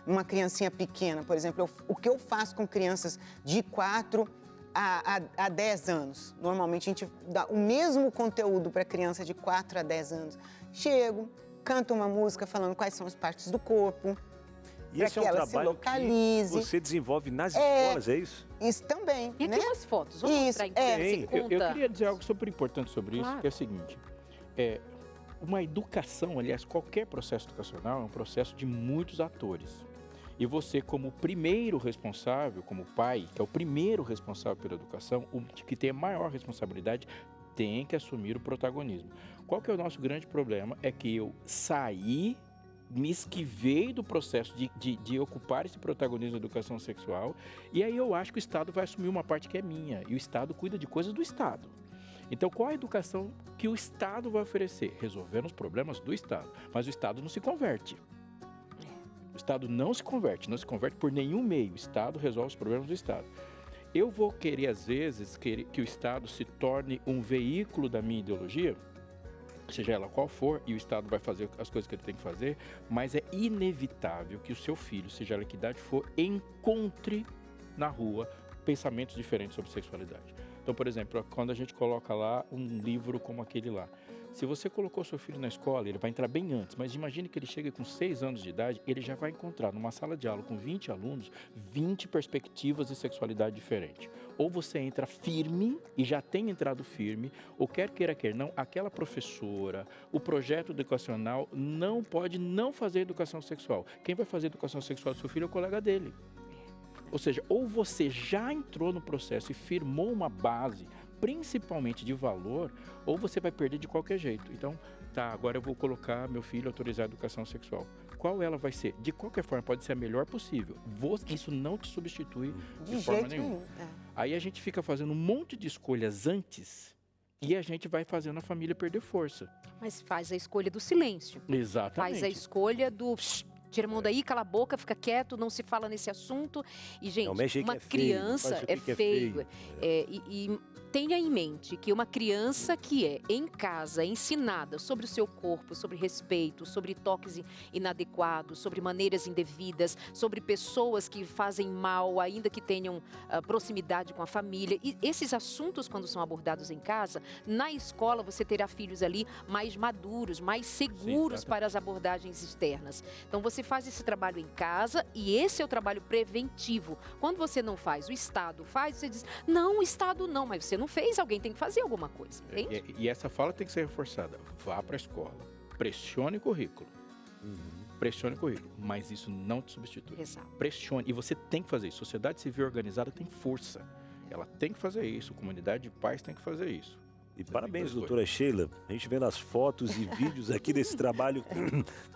Uma criancinha pequena, por exemplo, o que eu faço com crianças de 4 a 10 anos. Normalmente a gente dá o mesmo conteúdo para criança de 4 a 10 anos. Chego, canta uma música falando quais são as partes do corpo, E para esse que é um ela se trabalho localize. que você desenvolve nas escolas, é isso? Isso também, E aqui né? umas fotos, vamos Isso, mostrar então, você Eu conta. queria dizer algo super importante sobre isso, Claro. que é o seguinte. Uma educação, aliás, qualquer processo educacional é um processo de muitos atores. E você, como primeiro responsável, como pai, que é o primeiro responsável pela educação, o que tem a maior responsabilidade, tem que assumir o protagonismo. Qual que é o nosso grande problema? É que eu saí, me esquivei do processo de ocupar esse protagonismo da educação sexual, e aí eu acho que o Estado vai assumir uma parte que é minha, e o Estado cuida de coisas do Estado. Então, qual a educação que o Estado vai oferecer? Resolvendo os problemas do Estado. Mas o Estado não se converte. O Estado não se converte por nenhum meio. O Estado resolve os problemas do Estado. Eu vou querer, às vezes, que o Estado se torne um veículo da minha ideologia, seja ela qual for, e o Estado vai fazer as coisas que ele tem que fazer, mas é inevitável que o seu filho, seja ela que idade for, encontre na rua pensamentos diferentes sobre sexualidade. Então, por exemplo, quando a gente coloca lá um livro como aquele lá, se você colocou seu filho na escola, ele vai entrar bem antes, mas imagine que ele chega com 6 anos de idade, ele já vai encontrar numa sala de aula com 20 alunos, 20 perspectivas de sexualidade diferente. Ou você entra firme, e já tem entrado firme, ou quer queira, quer não, aquela professora, o projeto educacional não pode não fazer educação sexual. Quem vai fazer educação sexual do seu filho é o colega dele. Ou seja, ou você já entrou no processo e firmou uma base, principalmente de valor, ou você vai perder de qualquer jeito. Então, tá, agora eu vou colocar meu filho a autorizar a educação sexual. Qual ela vai ser? De qualquer forma, pode ser a melhor possível. Isso não te substitui de forma nenhuma. Aí a gente fica fazendo um monte de escolhas antes e a gente vai fazendo a família perder força. Mas faz a escolha do silêncio. Exatamente. Faz a escolha do... Tira a mão daí, cala a boca, fica quieto, não se fala nesse assunto. E, gente, uma criança é feio. E tenha em mente que uma criança que é, em casa, ensinada sobre o seu corpo, sobre respeito, sobre toques inadequados, sobre maneiras indevidas, sobre pessoas que fazem mal, ainda que tenham proximidade com a família. E esses assuntos, quando são abordados em casa, na escola você terá filhos ali mais maduros, mais seguros para as abordagens externas. Então, você faz esse trabalho em casa e esse é o trabalho preventivo. Quando você não faz, o Estado faz, você diz, não, o Estado não, mas você não fez, alguém tem que fazer alguma coisa, entende? E essa fala tem que ser reforçada. Vá para a escola, pressione o currículo. Pressione o currículo, mas isso não te substitui. Exato. Pressione, e você tem que fazer isso. Sociedade civil organizada tem força. Ela tem que fazer isso, comunidade de pais tem que fazer isso. E parabéns, doutora Sheila, a gente vendo as fotos e vídeos aqui desse trabalho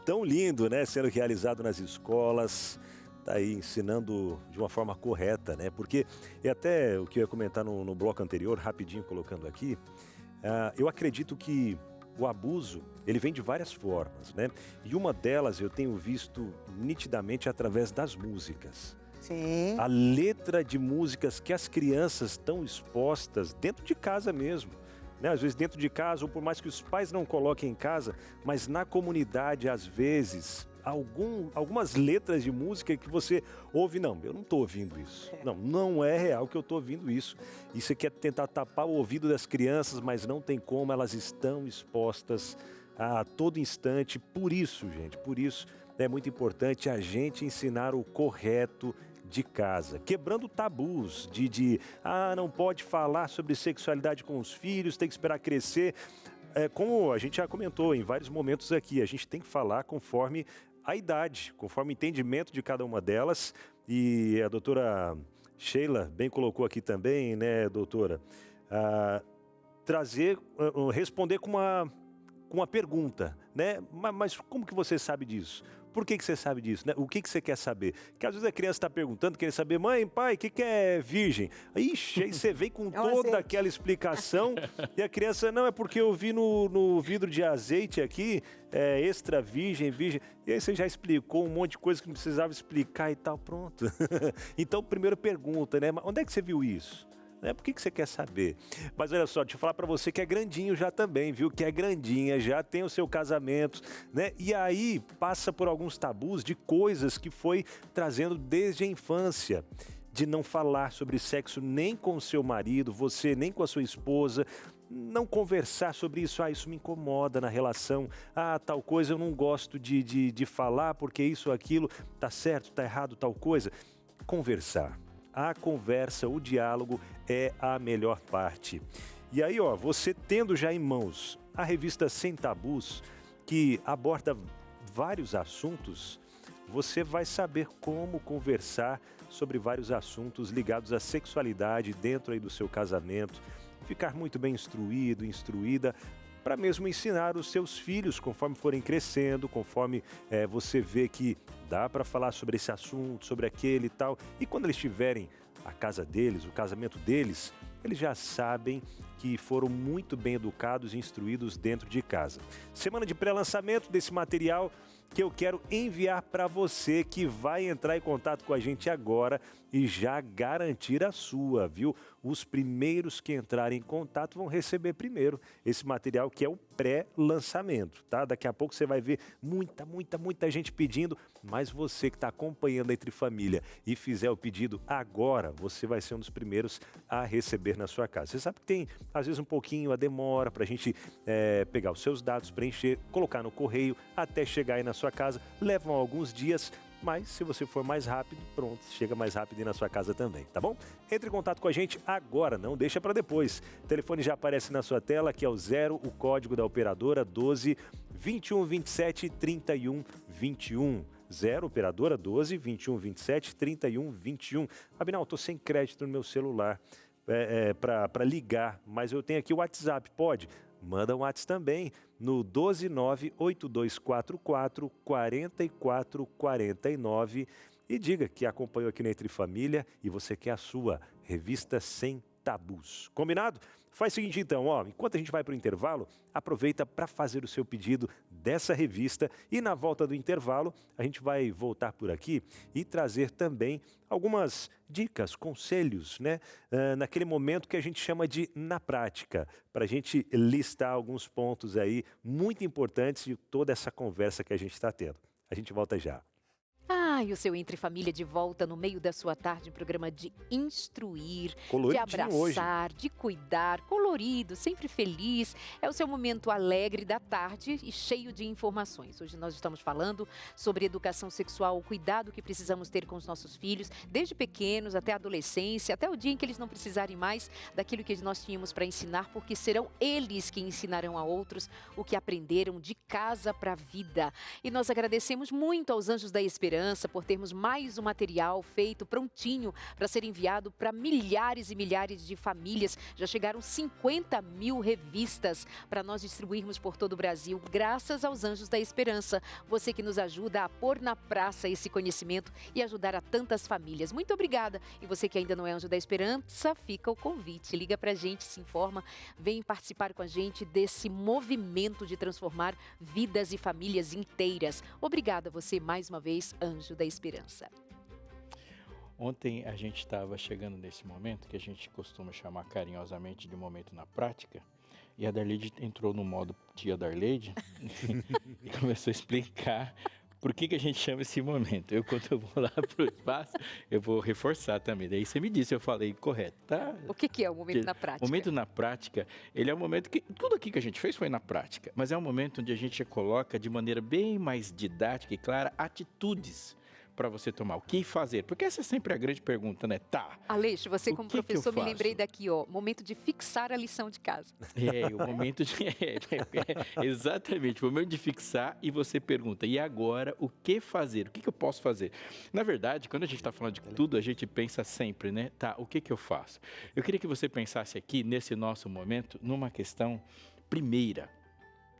tão lindo, né, sendo realizado nas escolas, tá aí ensinando de uma forma correta, né, porque, e até o que eu ia comentar no bloco anterior, rapidinho colocando aqui, eu acredito que o abuso, ele vem de várias formas, né, e uma delas eu tenho visto nitidamente através das músicas. Sim. A letra de músicas que as crianças estão expostas dentro de casa mesmo. Né? Às vezes dentro de casa, ou por mais que os pais não coloquem em casa, mas na comunidade, às vezes, algumas letras de música que você ouve, não, eu não estou ouvindo isso. Não é real que eu estou ouvindo isso. E você quer tentar tapar o ouvido das crianças, mas não tem como, elas estão expostas a todo instante. Por isso, gente, é muito importante a gente ensinar o correto de casa, quebrando tabus não pode falar sobre sexualidade com os filhos, tem que esperar crescer. Como a gente já comentou em vários momentos aqui, a gente tem que falar conforme a idade, conforme o entendimento de cada uma delas. E a doutora Sheila bem colocou aqui também, né, doutora, responder com uma pergunta, né? Mas como que você sabe disso? Por que você sabe disso? Né? O que você quer saber? Porque às vezes a criança está perguntando, querendo saber, mãe, pai, o que é virgem? Ixi, aí você vem com toda aquela explicação e a criança, não, é porque eu vi no vidro de azeite aqui, extra virgem. E aí você já explicou um monte de coisa que não precisava explicar e tal, pronto. Então, primeiro pergunta, né? Onde é que você viu isso? Por que você quer saber? Mas olha só, deixa eu falar para você que é grandinho já também, viu? Que é grandinha, já tem o seu casamento, né? E aí passa por alguns tabus de coisas que foi trazendo desde a infância. De não falar sobre sexo nem com o seu marido, você nem com a sua esposa. não conversar sobre isso. Ah, isso me incomoda na relação. Ah, tal coisa eu não gosto de falar porque isso ou aquilo, tá certo, tá errado, tal coisa. Conversar. A conversa, o diálogo é a melhor parte. E aí, ó, você tendo já em mãos a revista Sem Tabus, que aborda vários assuntos, você vai saber como conversar sobre vários assuntos ligados à sexualidade dentro aí do seu casamento, ficar muito bem instruído, instruída, para mesmo ensinar os seus filhos conforme forem crescendo, conforme você vê que dá para falar sobre esse assunto, sobre aquele e tal. E quando eles tiverem a casa deles, o casamento deles, eles já sabem que foram muito bem educados e instruídos dentro de casa. Semana de pré-lançamento desse material que eu quero enviar para você que vai entrar em contato com a gente agora e já garantir a sua, viu? Os primeiros que entrarem em contato vão receber primeiro esse material que é o pré-lançamento, tá? Daqui a pouco você vai ver muita gente pedindo, mas você que está acompanhando Entre Família e fizer o pedido agora, você vai ser um dos primeiros a receber na sua casa. Você sabe que tem, às vezes, um pouquinho a demora para a gente pegar os seus dados, preencher, colocar no correio até chegar aí na sua casa. Levam alguns dias, mas se você for mais rápido, pronto, chega mais rápido aí na sua casa também, tá bom? Entre em contato com a gente agora, não deixa para depois. O telefone já aparece na sua tela, que é o 0, o código da operadora 12 21 27 31 21. 0, operadora 12 21 27 31 21. Abinal, estou sem crédito no meu celular para ligar, mas eu tenho aqui o WhatsApp, pode? Manda um WhatsApp também no 12982444449 e diga que acompanhou aqui na Entre Família e você quer a sua revista Sem Tabus. Combinado? Faz o seguinte então, ó, enquanto a gente vai para o intervalo, aproveita para fazer o seu pedido dessa revista e na volta do intervalo a gente vai voltar por aqui e trazer também algumas dicas, conselhos, né? Naquele momento que a gente chama de na prática, para a gente listar alguns pontos aí muito importantes de toda essa conversa que a gente está tendo. A gente volta já. E o seu Entre Família de volta no meio da sua tarde, um programa de instruir, de Coloridinho abraçar, de cuidar, colorido, sempre feliz. É o seu momento alegre da tarde e cheio de informações. Hoje nós estamos falando sobre educação sexual, o cuidado que precisamos ter com os nossos filhos, desde pequenos até a adolescência, até o dia em que eles não precisarem mais daquilo que nós tínhamos para ensinar, porque serão eles que ensinarão a outros o que aprenderam de casa para a vida. E nós agradecemos muito aos Anjos da Esperança por termos mais um material feito prontinho para ser enviado para milhares e milhares de famílias. Já chegaram 50 mil revistas para nós distribuirmos por todo o Brasil, graças aos Anjos da Esperança. Você que nos ajuda a pôr na praça esse conhecimento e ajudar a tantas famílias. Muito obrigada. E você que ainda não é Anjo da Esperança, fica o convite. Liga para a gente, se informa, vem participar com a gente desse movimento de transformar vidas e famílias inteiras. Obrigada a você mais uma vez, Anjo da Esperança. Ontem a gente estava chegando nesse momento que a gente costuma chamar carinhosamente de momento na prática, e a Darleide entrou no modo tia Darleide e começou a explicar por que a gente chama esse momento. Quando eu vou lá para o espaço, eu vou reforçar também. Daí você me disse, eu falei correto, tá? O que é o momento na prática? O momento na prática, ele é um momento que tudo aqui que a gente fez foi na prática, mas é um momento onde a gente coloca de maneira bem mais didática e clara atitudes para você tomar. O que fazer? Porque essa é sempre a grande pergunta, né? Tá. Aleixo, você como professor, me lembrei daqui, ó, momento de fixar a lição de casa. O momento de... exatamente, o momento de fixar e você pergunta, e agora, o que fazer? O que eu posso fazer? Na verdade, quando a gente está falando de tudo, a gente pensa sempre, né? Tá, o que eu faço? Eu queria que você pensasse aqui, nesse nosso momento, numa questão primeira,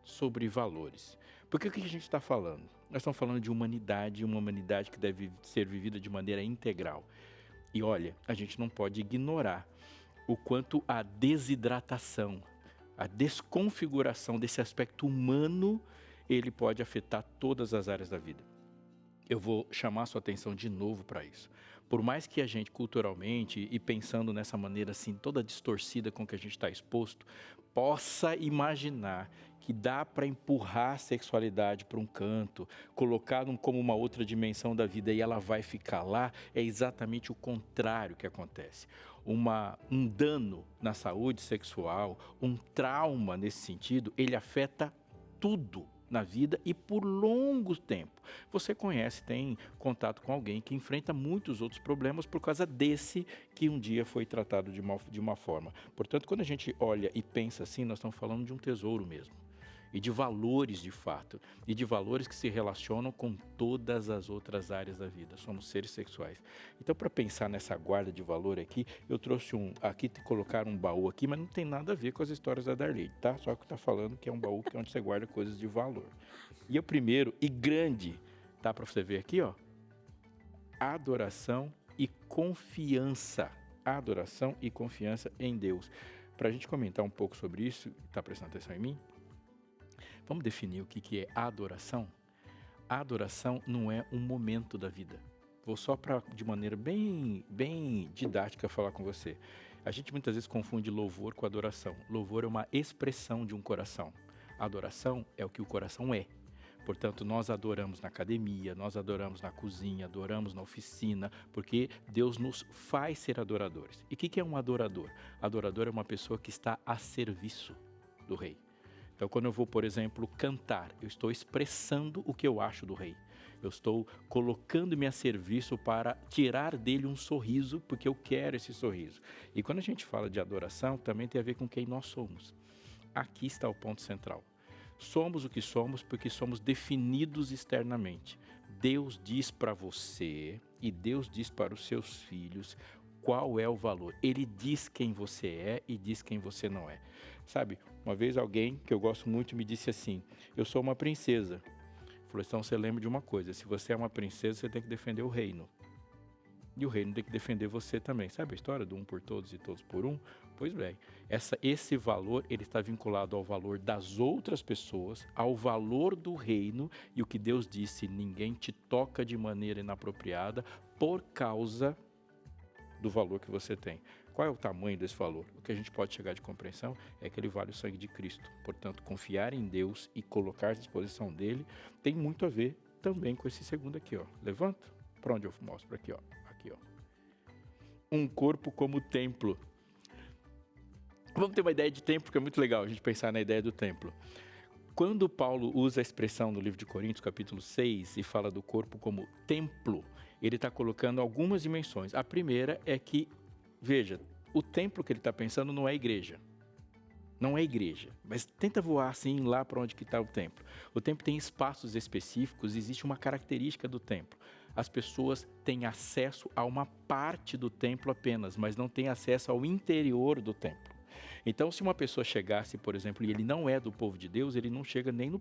sobre valores. Porque o que a gente está falando? Nós estamos falando de humanidade, uma humanidade que deve ser vivida de maneira integral. E olha, a gente não pode ignorar o quanto a desidratação, a desconfiguração desse aspecto humano, ele pode afetar todas as áreas da vida. Eu vou chamar a sua atenção de novo para isso. Por mais que a gente culturalmente e pensando nessa maneira assim toda distorcida com que a gente está exposto, possa imaginar que dá para empurrar a sexualidade para um canto, colocar como uma outra dimensão da vida e ela vai ficar lá, é exatamente o contrário que acontece. um dano na saúde sexual, um trauma nesse sentido, ele afeta tudo na vida e por longo tempo. Você conhece, tem contato com alguém que enfrenta muitos outros problemas por causa desse que um dia foi tratado de uma forma. Portanto, quando a gente olha e pensa assim, nós estamos falando de um tesouro mesmo. E de valores de fato, e de valores que se relacionam com todas as outras áreas da vida. Somos seres sexuais. Então, para pensar nessa guarda de valor aqui, eu trouxe colocaram um baú aqui, mas não tem nada a ver com as histórias da Darley, tá? Só que está falando que é um baú que é onde você guarda coisas de valor. E o primeiro, e grande, tá para você ver aqui, ó, adoração e confiança. Adoração e confiança em Deus. Para a gente comentar um pouco sobre isso, tá prestando atenção em mim? Vamos definir o que é adoração? A adoração não é um momento da vida. Vou só de maneira bem didática falar com você. A gente muitas vezes confunde louvor com adoração. Louvor é uma expressão de um coração. A adoração é o que o coração é. Portanto, nós adoramos na academia, nós adoramos na cozinha, adoramos na oficina, porque Deus nos faz ser adoradores. E o que é um adorador? Adorador é uma pessoa que está a serviço do rei. Então, quando eu vou, por exemplo, cantar, eu estou expressando o que eu acho do rei. Eu estou colocando-me a serviço para tirar dele um sorriso, porque eu quero esse sorriso. E quando a gente fala de adoração, também tem a ver com quem nós somos. Aqui está o ponto central. Somos o que somos porque somos definidos externamente. Deus diz para você e Deus diz para os seus filhos qual é o valor. Ele diz quem você é e diz quem você não é. Sabe, uma vez alguém que eu gosto muito me disse assim, eu sou uma princesa. Falou, então você lembra de uma coisa, se você é uma princesa, você tem que defender o reino. E o reino tem que defender você também. Sabe a história do um por todos e todos por um? Pois bem, esse valor, ele está vinculado ao valor das outras pessoas, ao valor do reino, e o que Deus disse, ninguém te toca de maneira inapropriada por causa do valor que você tem. Qual é o tamanho desse valor? O que a gente pode chegar de compreensão é que ele vale o sangue de Cristo. Portanto, confiar em Deus e colocar à disposição dele tem muito a ver também com esse segundo aqui, ó. Levanta. Para onde eu mostro? Aqui, ó. Aqui, ó. Um corpo como templo. Vamos ter uma ideia de templo, porque é muito legal a gente pensar na ideia do templo. Quando Paulo usa a expressão no livro de Coríntios, capítulo 6, e fala do corpo como templo, ele está colocando algumas dimensões. A primeira é que, veja, o templo que ele está pensando não é igreja. Não é igreja, mas tenta voar assim lá para onde que está o templo. O templo tem espaços específicos, existe uma característica do templo. As pessoas têm acesso a uma parte do templo apenas, mas não têm acesso ao interior do templo. Então, se uma pessoa chegasse, por exemplo, e ele não é do povo de Deus, ele não chega nem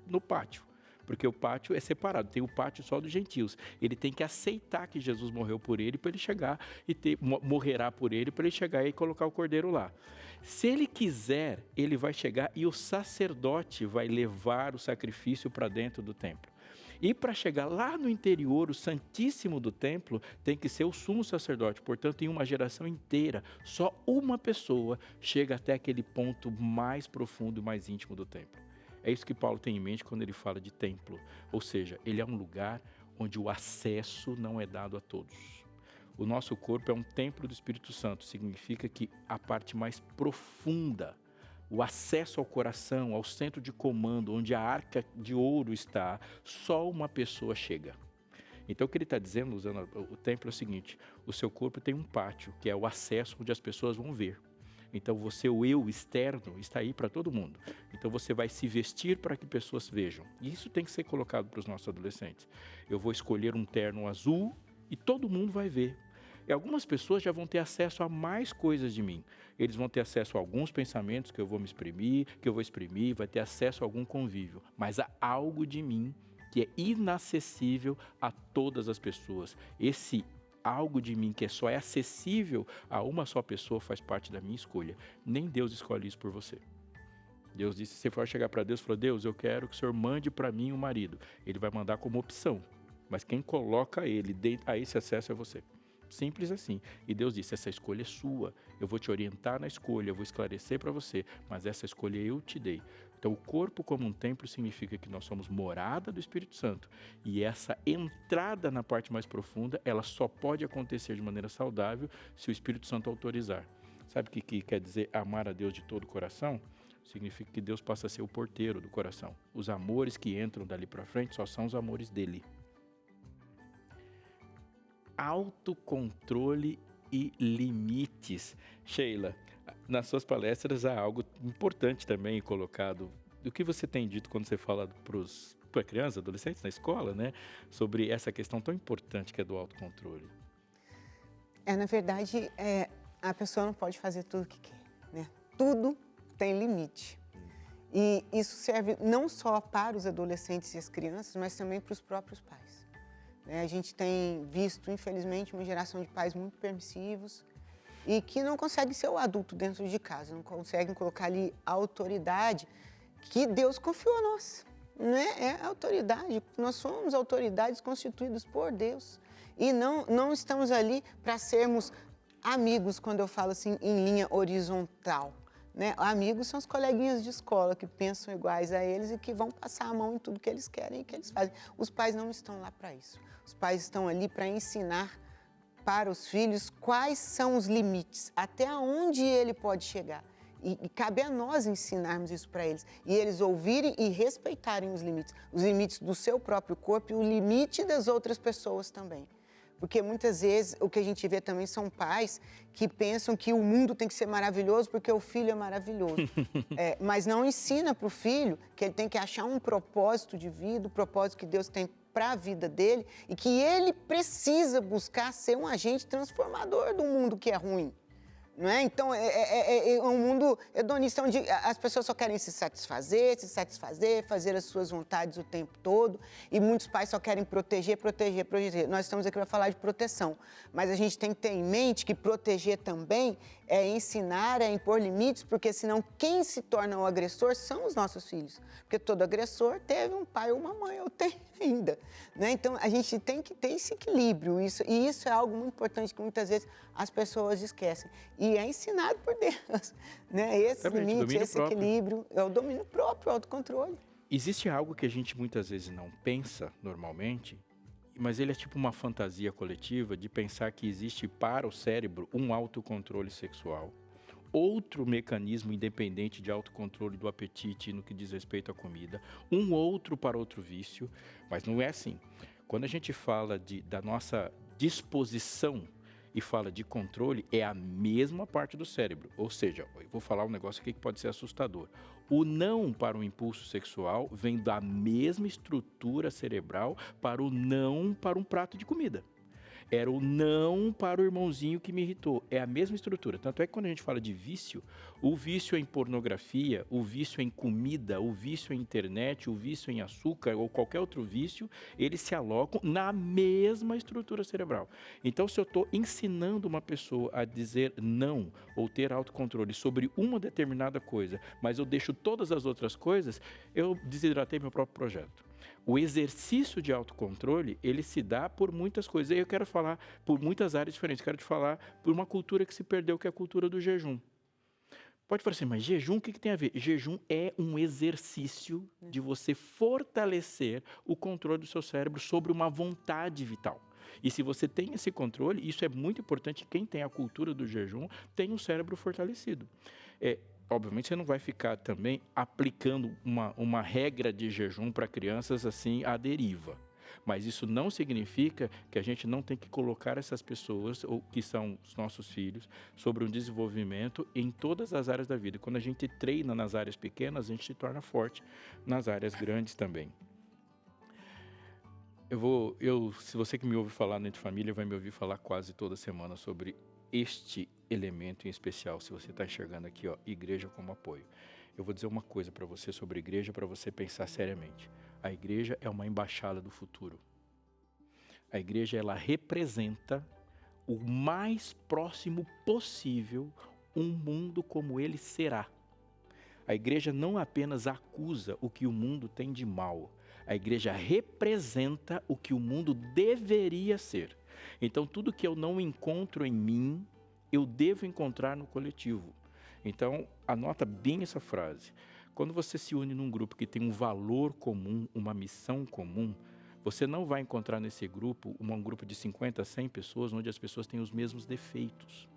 no pátio. Porque o pátio é separado, tem o pátio só dos gentios. Ele tem que aceitar que Jesus morreu por ele para ele chegar e morrerá por ele para ele chegar e colocar o cordeiro lá. Se ele quiser, ele vai chegar e o sacerdote vai levar o sacrifício para dentro do templo. E para chegar lá no interior, o santíssimo do templo, tem que ser o sumo sacerdote. Portanto, em uma geração inteira, só uma pessoa chega até aquele ponto mais profundo e mais íntimo do templo. É isso que Paulo tem em mente quando ele fala de templo. Ou seja, ele é um lugar onde o acesso não é dado a todos. O nosso corpo é um templo do Espírito Santo. Significa que a parte mais profunda, o acesso ao coração, ao centro de comando, onde a arca de ouro está, só uma pessoa chega. Então o que ele está dizendo, usando o templo, é o seguinte, o seu corpo tem um pátio, que é o acesso onde as pessoas vão ver. Então o eu externo está aí para todo mundo. Então você vai se vestir para que pessoas vejam. E isso tem que ser colocado para os nossos adolescentes. Eu vou escolher um terno azul e todo mundo vai ver. E algumas pessoas já vão ter acesso a mais coisas de mim. Eles vão ter acesso a alguns pensamentos que eu vou exprimir, vai ter acesso a algum convívio. Mas há algo de mim que é inacessível a todas as pessoas. Esse algo de mim que só é acessível a uma só pessoa faz parte da minha escolha. Nem Deus escolhe isso por você. Deus disse, se você for chegar para Deus e falar, Deus, eu quero que o Senhor mande para mim um marido. Ele vai mandar como opção, mas quem coloca ele a esse acesso é você. simples assim. E Deus disse, essa escolha é sua, eu vou te orientar na escolha, eu vou esclarecer para você, mas essa escolha eu te dei. Então, o corpo como um templo significa que nós somos morada do Espírito Santo. E essa entrada na parte mais profunda, ela só pode acontecer de maneira saudável se o Espírito Santo autorizar. Sabe o que quer dizer amar a Deus de todo o coração? Significa que Deus passa a ser o porteiro do coração. Os amores que entram dali para frente só são os amores dele. Autocontrole e limites. Sheila, nas suas palestras há algo importante também colocado. O que você tem dito quando você fala para crianças, adolescentes na escola, né? Sobre essa questão tão importante que é do autocontrole. Na verdade, a pessoa não pode fazer tudo o que quer, né? Tudo tem limite. E isso serve não só para os adolescentes e as crianças, mas também para os próprios pais. A gente tem visto, infelizmente, uma geração de pais muito permissivos e que não conseguem ser o adulto dentro de casa, não conseguem colocar ali a autoridade que Deus confiou a nós. Né? É a autoridade, nós somos autoridades constituídas por Deus e não estamos ali para sermos amigos, quando eu falo assim, em linha horizontal. Né? Amigos são os coleguinhas de escola que pensam iguais a eles e que vão passar a mão em tudo que eles querem e que eles fazem. Os pais não estão lá para isso. Os pais estão ali para ensinar para os filhos quais são os limites, até onde ele pode chegar. E cabe a nós ensinarmos isso para eles. E eles ouvirem e respeitarem os limites do seu próprio corpo e o limite das outras pessoas também. Porque muitas vezes o que a gente vê também são pais que pensam que o mundo tem que ser maravilhoso porque o filho é maravilhoso. Mas não ensina para o filho que ele tem que achar um propósito de vida, o propósito que Deus tem para a vida dele e que ele precisa buscar ser um agente transformador do mundo que é ruim. Não é? Então, é um mundo hedonista, onde as pessoas só querem se satisfazer, fazer as suas vontades o tempo todo, e muitos pais só querem proteger. Nós estamos aqui para falar de proteção, mas a gente tem que ter em mente que proteger também é ensinar, é impor limites, porque senão quem se torna o agressor são os nossos filhos, porque todo agressor teve um pai ou uma mãe, eu tenho ainda. Né? Então, a gente tem que ter esse equilíbrio, e isso é algo muito importante que muitas vezes as pessoas esquecem. E é ensinado por Deus, né? Esse limite, esse equilíbrio, é o domínio próprio, o autocontrole. Existe algo que a gente muitas vezes não pensa normalmente, mas ele é tipo uma fantasia coletiva de pensar que existe para o cérebro um autocontrole sexual, outro mecanismo independente de autocontrole do apetite no que diz respeito à comida, um outro para outro vício, mas não é assim. Quando a gente fala da nossa disposição e fala de controle, é a mesma parte do cérebro. Ou seja, eu vou falar um negócio aqui que pode ser assustador. O não para o impulso sexual vem da mesma estrutura cerebral para o não para um prato de comida. Era o não para o irmãozinho que me irritou. É a mesma estrutura. Tanto é que quando a gente fala de vício, o vício em pornografia, o vício em comida, o vício em internet, o vício em açúcar ou qualquer outro vício, eles se alocam na mesma estrutura cerebral. Então, se eu estou ensinando uma pessoa a dizer não ou ter autocontrole sobre uma determinada coisa, mas eu deixo todas as outras coisas, eu desidratei meu próprio projeto. O exercício de autocontrole, ele se dá por muitas coisas. E eu quero falar por muitas áreas diferentes. Quero te falar por uma cultura que se perdeu, que é a cultura do jejum. Pode falar assim, mas jejum, o que tem a ver? Jejum é um exercício de você fortalecer o controle do seu cérebro sobre uma vontade vital. E se você tem esse controle, isso é muito importante. Quem tem a cultura do jejum tem um cérebro fortalecido. Obviamente, você não vai ficar também aplicando uma regra de jejum para crianças assim à deriva. Mas isso não significa que a gente não tem que colocar essas pessoas, ou que são os nossos filhos, sobre um desenvolvimento em todas as áreas da vida. Quando a gente treina nas áreas pequenas, a gente se torna forte nas áreas grandes também. Se você que me ouve falar no Entre Família, vai me ouvir falar quase toda semana sobre este elemento em especial, se você está enxergando aqui, igreja como apoio. Eu vou dizer uma coisa para você sobre igreja, para você pensar seriamente. A igreja é uma embaixada do futuro. A igreja, ela representa o mais próximo possível um mundo como ele será. A igreja não apenas acusa o que o mundo tem de mal, a igreja representa o que o mundo deveria ser. Então, tudo que eu não encontro em mim, eu devo encontrar no coletivo. Então, anota bem essa frase. Quando você se une num grupo que tem um valor comum, uma missão comum, você não vai encontrar nesse grupo um grupo de 50, 100 pessoas, onde as pessoas têm os mesmos defeitos.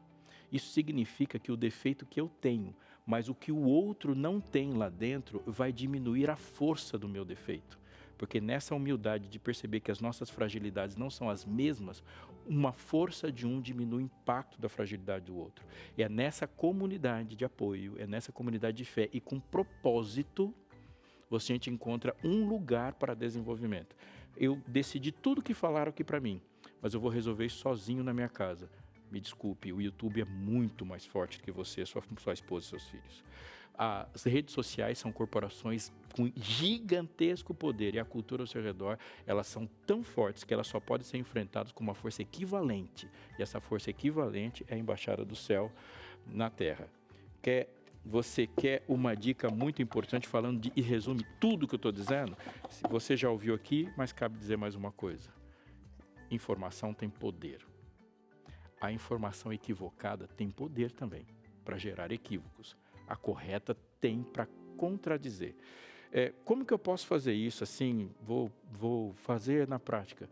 Isso significa que o defeito que eu tenho, mas o que o outro não tem lá dentro, vai diminuir a força do meu defeito. Porque nessa humildade de perceber que as nossas fragilidades não são as mesmas, uma força de um diminui o impacto da fragilidade do outro. E é nessa comunidade de apoio, é nessa comunidade de fé e com propósito, a gente encontra um lugar para desenvolvimento. Eu decidi tudo que falaram aqui para mim, mas eu vou resolver isso sozinho na minha casa. Me desculpe, o YouTube é muito mais forte do que você, sua esposa e seus filhos. As redes sociais são corporações com gigantesco poder e a cultura ao seu redor, elas são tão fortes que elas só podem ser enfrentadas com uma força equivalente. E essa força equivalente é a embaixada do céu na terra. Você quer uma dica muito importante falando e resume tudo que eu estou dizendo? Você já ouviu aqui, mas cabe dizer mais uma coisa. Informação tem poder. A informação equivocada tem poder também para gerar equívocos. A correta tem para contradizer. Como que eu posso fazer isso assim? Vou fazer na prática.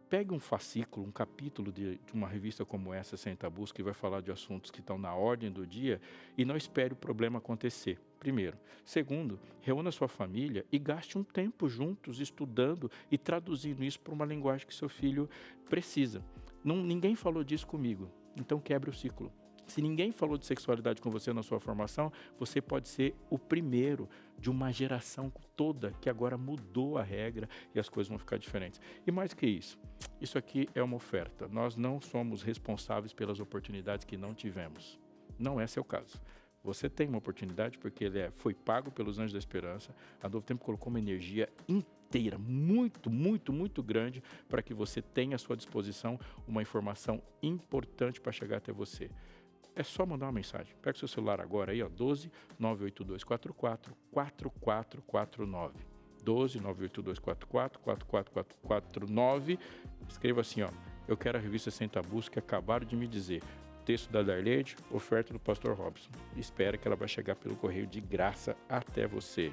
Pegue um fascículo, um capítulo de uma revista como essa, Sem Tabus, que vai falar de assuntos que estão na ordem do dia e não espere o problema acontecer, primeiro. Segundo, reúna sua família e gaste um tempo juntos estudando e traduzindo isso para uma linguagem que seu filho precisa. Ninguém falou disso comigo, então quebre o ciclo. Se ninguém falou de sexualidade com você na sua formação, você pode ser o primeiro de uma geração toda que agora mudou a regra e as coisas vão ficar diferentes. E mais que isso aqui é uma oferta. Nós não somos responsáveis pelas oportunidades que não tivemos. Não é seu caso. Você tem uma oportunidade porque ele foi pago pelos Anjos da Esperança. A Novo Tempo colocou uma energia inteira, muito, muito, muito grande para que você tenha à sua disposição uma informação importante para chegar até você. É só mandar uma mensagem. Pega o seu celular agora aí, 12 98244 4449. 12 98244 4449. Escreva assim, eu quero a revista Sem Tabus que acabaram de me dizer. Texto da Darleide, oferta do Pastor Robson. Espera que ela vai chegar pelo correio de graça até você.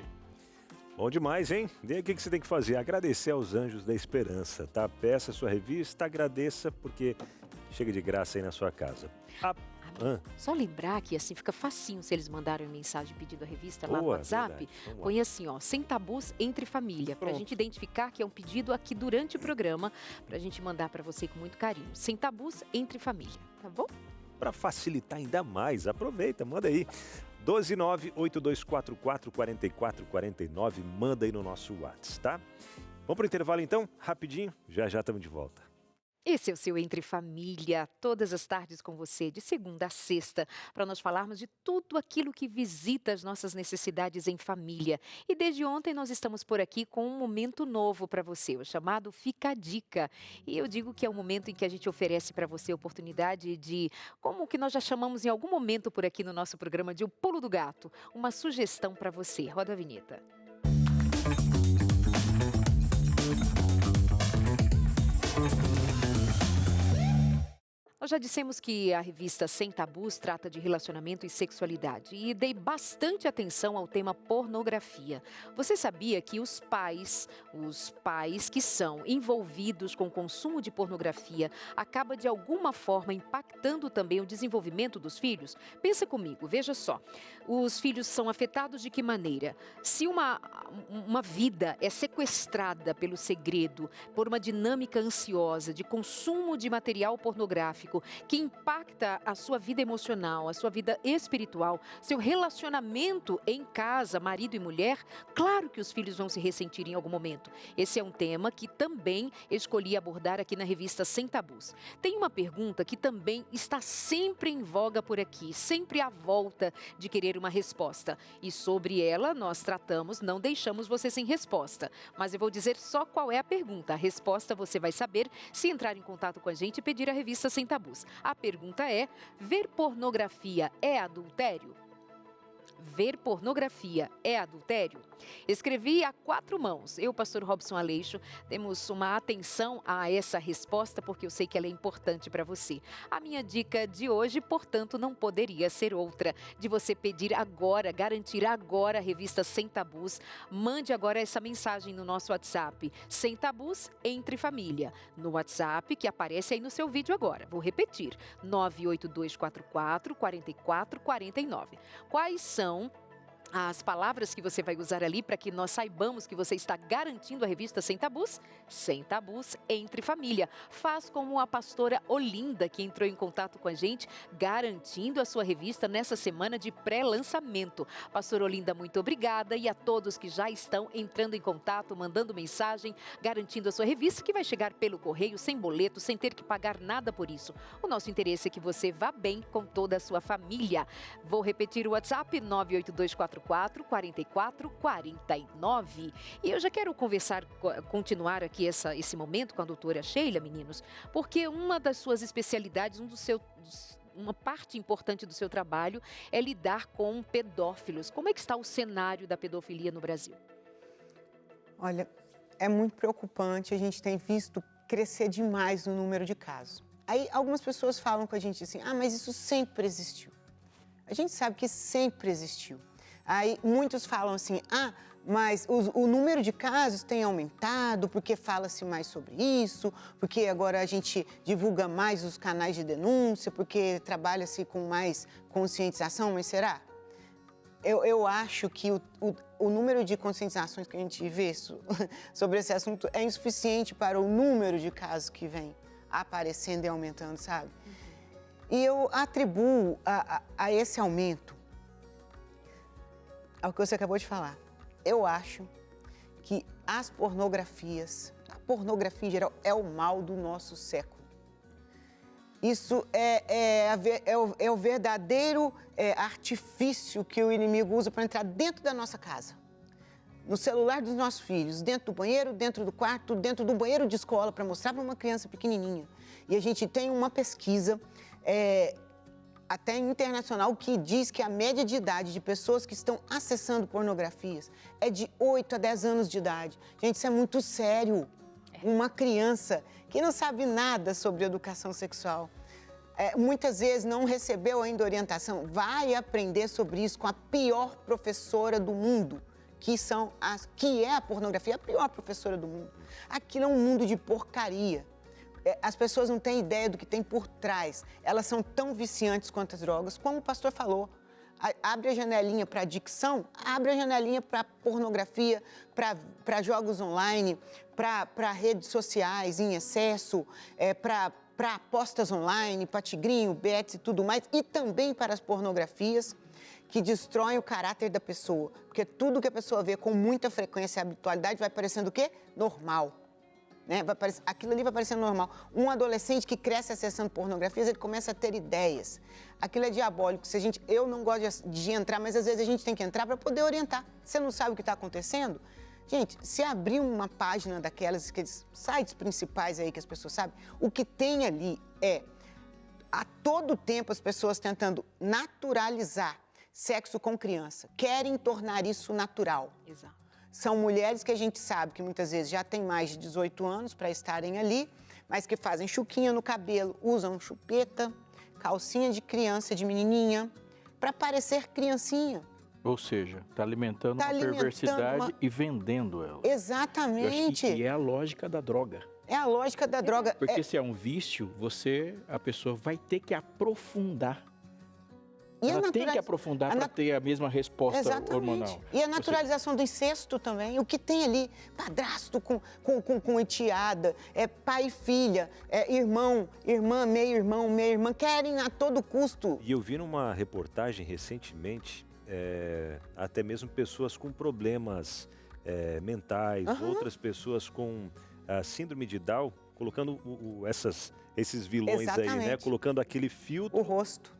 Bom demais, hein? E aí, o que você tem que fazer? Agradecer aos Anjos da Esperança, tá? Peça a sua revista, agradeça, porque chega de graça aí na sua casa. Só lembrar que assim fica facinho se eles mandarem mensagem pedindo a revista lá no Boa, WhatsApp. Põe assim, Sem Tabus entre família, pra gente identificar que é um pedido aqui durante o programa, pra gente mandar pra você com muito carinho. Sem Tabus entre família, tá bom? Para facilitar ainda mais, aproveita, manda aí. 12982444449, manda aí no nosso WhatsApp, tá? Vamos pro intervalo então, rapidinho, já estamos de volta. Esse é o seu Entre Família, todas as tardes com você, de segunda a sexta, para nós falarmos de tudo aquilo que visita as nossas necessidades em família. E desde ontem nós estamos por aqui com um momento novo para você, o chamado Fica a Dica. E eu digo que é um momento em que a gente oferece para você a oportunidade de, como que nós já chamamos em algum momento por aqui no nosso programa, de o pulo do gato, uma sugestão para você. Roda a vinheta. Nós já dissemos que a revista Sem Tabus trata de relacionamento e sexualidade e dei bastante atenção ao tema pornografia. Você sabia que os pais que são envolvidos com o consumo de pornografia acaba de alguma forma impactando também o desenvolvimento dos filhos? Pensa comigo, veja só. Os filhos são afetados de que maneira? Se uma vida é sequestrada pelo segredo, por uma dinâmica ansiosa de consumo de material pornográfico, que impacta a sua vida emocional, a sua vida espiritual, seu relacionamento em casa, marido e mulher, claro que os filhos vão se ressentir em algum momento. Esse é um tema que também escolhi abordar aqui na revista Sem Tabus. Tem uma pergunta que também está sempre em voga por aqui, sempre à volta de querer uma resposta. E sobre ela nós tratamos, não deixamos você sem resposta. Mas eu vou dizer só qual é a pergunta. A resposta você vai saber se entrar em contato com a gente e pedir a revista Sem Tabus. A pergunta é: ver pornografia é adultério? Ver pornografia é adultério? Escrevi a 4 mãos. Eu, pastor Robson Aleixo, temos uma atenção a essa resposta, porque eu sei que ela é importante para você. A minha dica de hoje, portanto, não poderia ser outra, de você pedir agora, garantir agora a revista Sem Tabus. Mande agora essa mensagem no nosso WhatsApp, Sem Tabus Entre Família, no WhatsApp que aparece aí no seu vídeo agora. Vou repetir, 98244 4449. Quais são as palavras que você vai usar ali para que nós saibamos que você está garantindo a revista Sem Tabus? Sem Tabus Entre Família. Faz como a pastora Olinda, que entrou em contato com a gente, garantindo a sua revista nessa semana de pré-lançamento. Pastora Olinda, muito obrigada. E a todos que já estão entrando em contato, mandando mensagem, garantindo a sua revista, que vai chegar pelo correio, sem boleto, sem ter que pagar nada por isso. O nosso interesse é que você vá bem com toda a sua família. Vou repetir o WhatsApp, 98244 4449. E eu já quero continuar aqui esse momento com a doutora Sheila, meninos, porque uma das suas especialidades, uma parte importante do seu trabalho é lidar com pedófilos. Como é que está o cenário da pedofilia no Brasil? Olha, é muito preocupante, a gente tem visto crescer demais o número de casos. Aí algumas pessoas falam com a gente assim, mas isso sempre existiu. A gente sabe que sempre existiu. Aí muitos falam assim, mas o número de casos tem aumentado porque fala-se mais sobre isso, porque agora a gente divulga mais os canais de denúncia, porque trabalha-se com mais conscientização, mas será? Eu acho que o número de conscientizações que a gente vê sobre esse assunto é insuficiente para o número de casos que vem aparecendo e aumentando, sabe? E eu atribuo a esse aumento ao que você acabou de falar. Eu acho que a pornografia em geral, é o mal do nosso século. Isso é o verdadeiro artifício que o inimigo usa para entrar dentro da nossa casa. No celular dos nossos filhos, dentro do banheiro, dentro do quarto, dentro do banheiro de escola, para mostrar para uma criança pequenininha. E a gente tem uma pesquisa até internacional, que diz que a média de idade de pessoas que estão acessando pornografias é de 8 a 10 anos de idade. Gente, isso é muito sério. Uma criança que não sabe nada sobre educação sexual, muitas vezes não recebeu ainda orientação, vai aprender sobre isso com a pior professora do mundo, que é a pornografia, a pior professora do mundo. Aquilo é um mundo de porcaria. As pessoas não têm ideia do que tem por trás. Elas são tão viciantes quanto as drogas. Como o pastor falou, abre a janelinha para adicção, abre a janelinha para pornografia, para jogos online, para redes sociais em excesso, para apostas online, para tigrinho, bets e tudo mais, e também para as pornografias que destroem o caráter da pessoa. Porque tudo que a pessoa vê com muita frequência e habitualidade vai parecendo o quê? Normal. Aquilo ali vai parecendo normal. Um adolescente que cresce acessando pornografias, ele começa a ter ideias. Aquilo é diabólico. Eu não gosto de entrar, mas às vezes a gente tem que entrar para poder orientar. Você não sabe o que está acontecendo? Gente, se abrir uma página daqueles sites principais aí que as pessoas sabem, o que tem ali a todo tempo as pessoas tentando naturalizar sexo com criança. Querem tornar isso natural. Exato. São mulheres que a gente sabe que muitas vezes já têm mais de 18 anos para estarem ali, mas que fazem chuquinha no cabelo, usam chupeta, calcinha de criança, de menininha, para parecer criancinha. Ou seja, está alimentando uma perversidade e vendendo ela. Exatamente. E é a lógica da droga. É a lógica da droga. Porque se é um vício, a pessoa vai ter que aprofundar. Ela tem que aprofundar para ter a mesma resposta hormonal. E a naturalização do incesto também. O que tem ali? Padrasto com enteada, pai e filha, irmão, irmã, meio-irmão, meia-irmã, querem a todo custo. E eu vi numa reportagem recentemente, até mesmo pessoas com problemas mentais, outras pessoas com síndrome de Down, colocando esses vilões aí, né? Colocando aquele filtro. O rosto,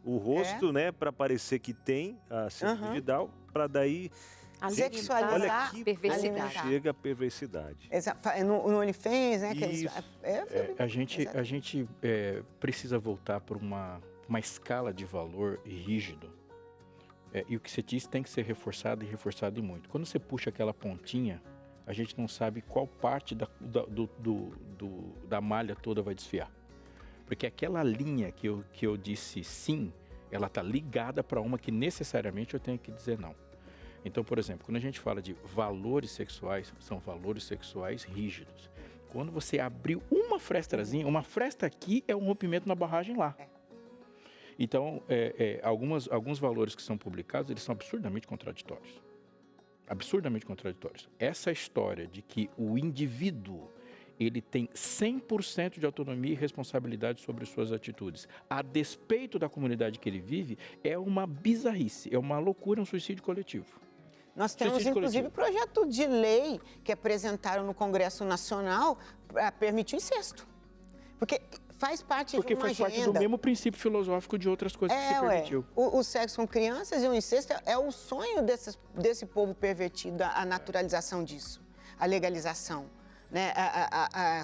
né? Para parecer que tem a síndrome de Down, para daí sexualizar, olha que perversidade. chega a perversidade. No OnlyFans, né? A gente precisa voltar para uma escala de valor rígido. E o que você disse tem que ser reforçado e reforçado e muito. Quando você puxa aquela pontinha, a gente não sabe qual parte da malha toda vai desfiar. Porque aquela linha que eu disse sim, ela está ligada para uma que necessariamente eu tenho que dizer não. Então, por exemplo, quando a gente fala de valores sexuais, são valores sexuais rígidos. Quando você abriu uma frestazinha, uma fresta aqui é um rompimento na barragem lá. Então, alguns valores que são publicados, eles são absurdamente contraditórios. Absurdamente contraditórios. Essa história de que o indivíduo, ele tem 100% de autonomia e responsabilidade sobre suas atitudes, a despeito da comunidade que ele vive, é uma bizarrice, é uma loucura, um suicídio coletivo. Nós temos, inclusive, projeto de lei que apresentaram no Congresso Nacional para permitir o incesto. Porque faz parte de uma agenda. Porque faz parte do mesmo princípio filosófico de outras coisas que se permitiu. O sexo com crianças e o incesto é o sonho desse povo pervertido, a naturalização disso, a legalização. Né?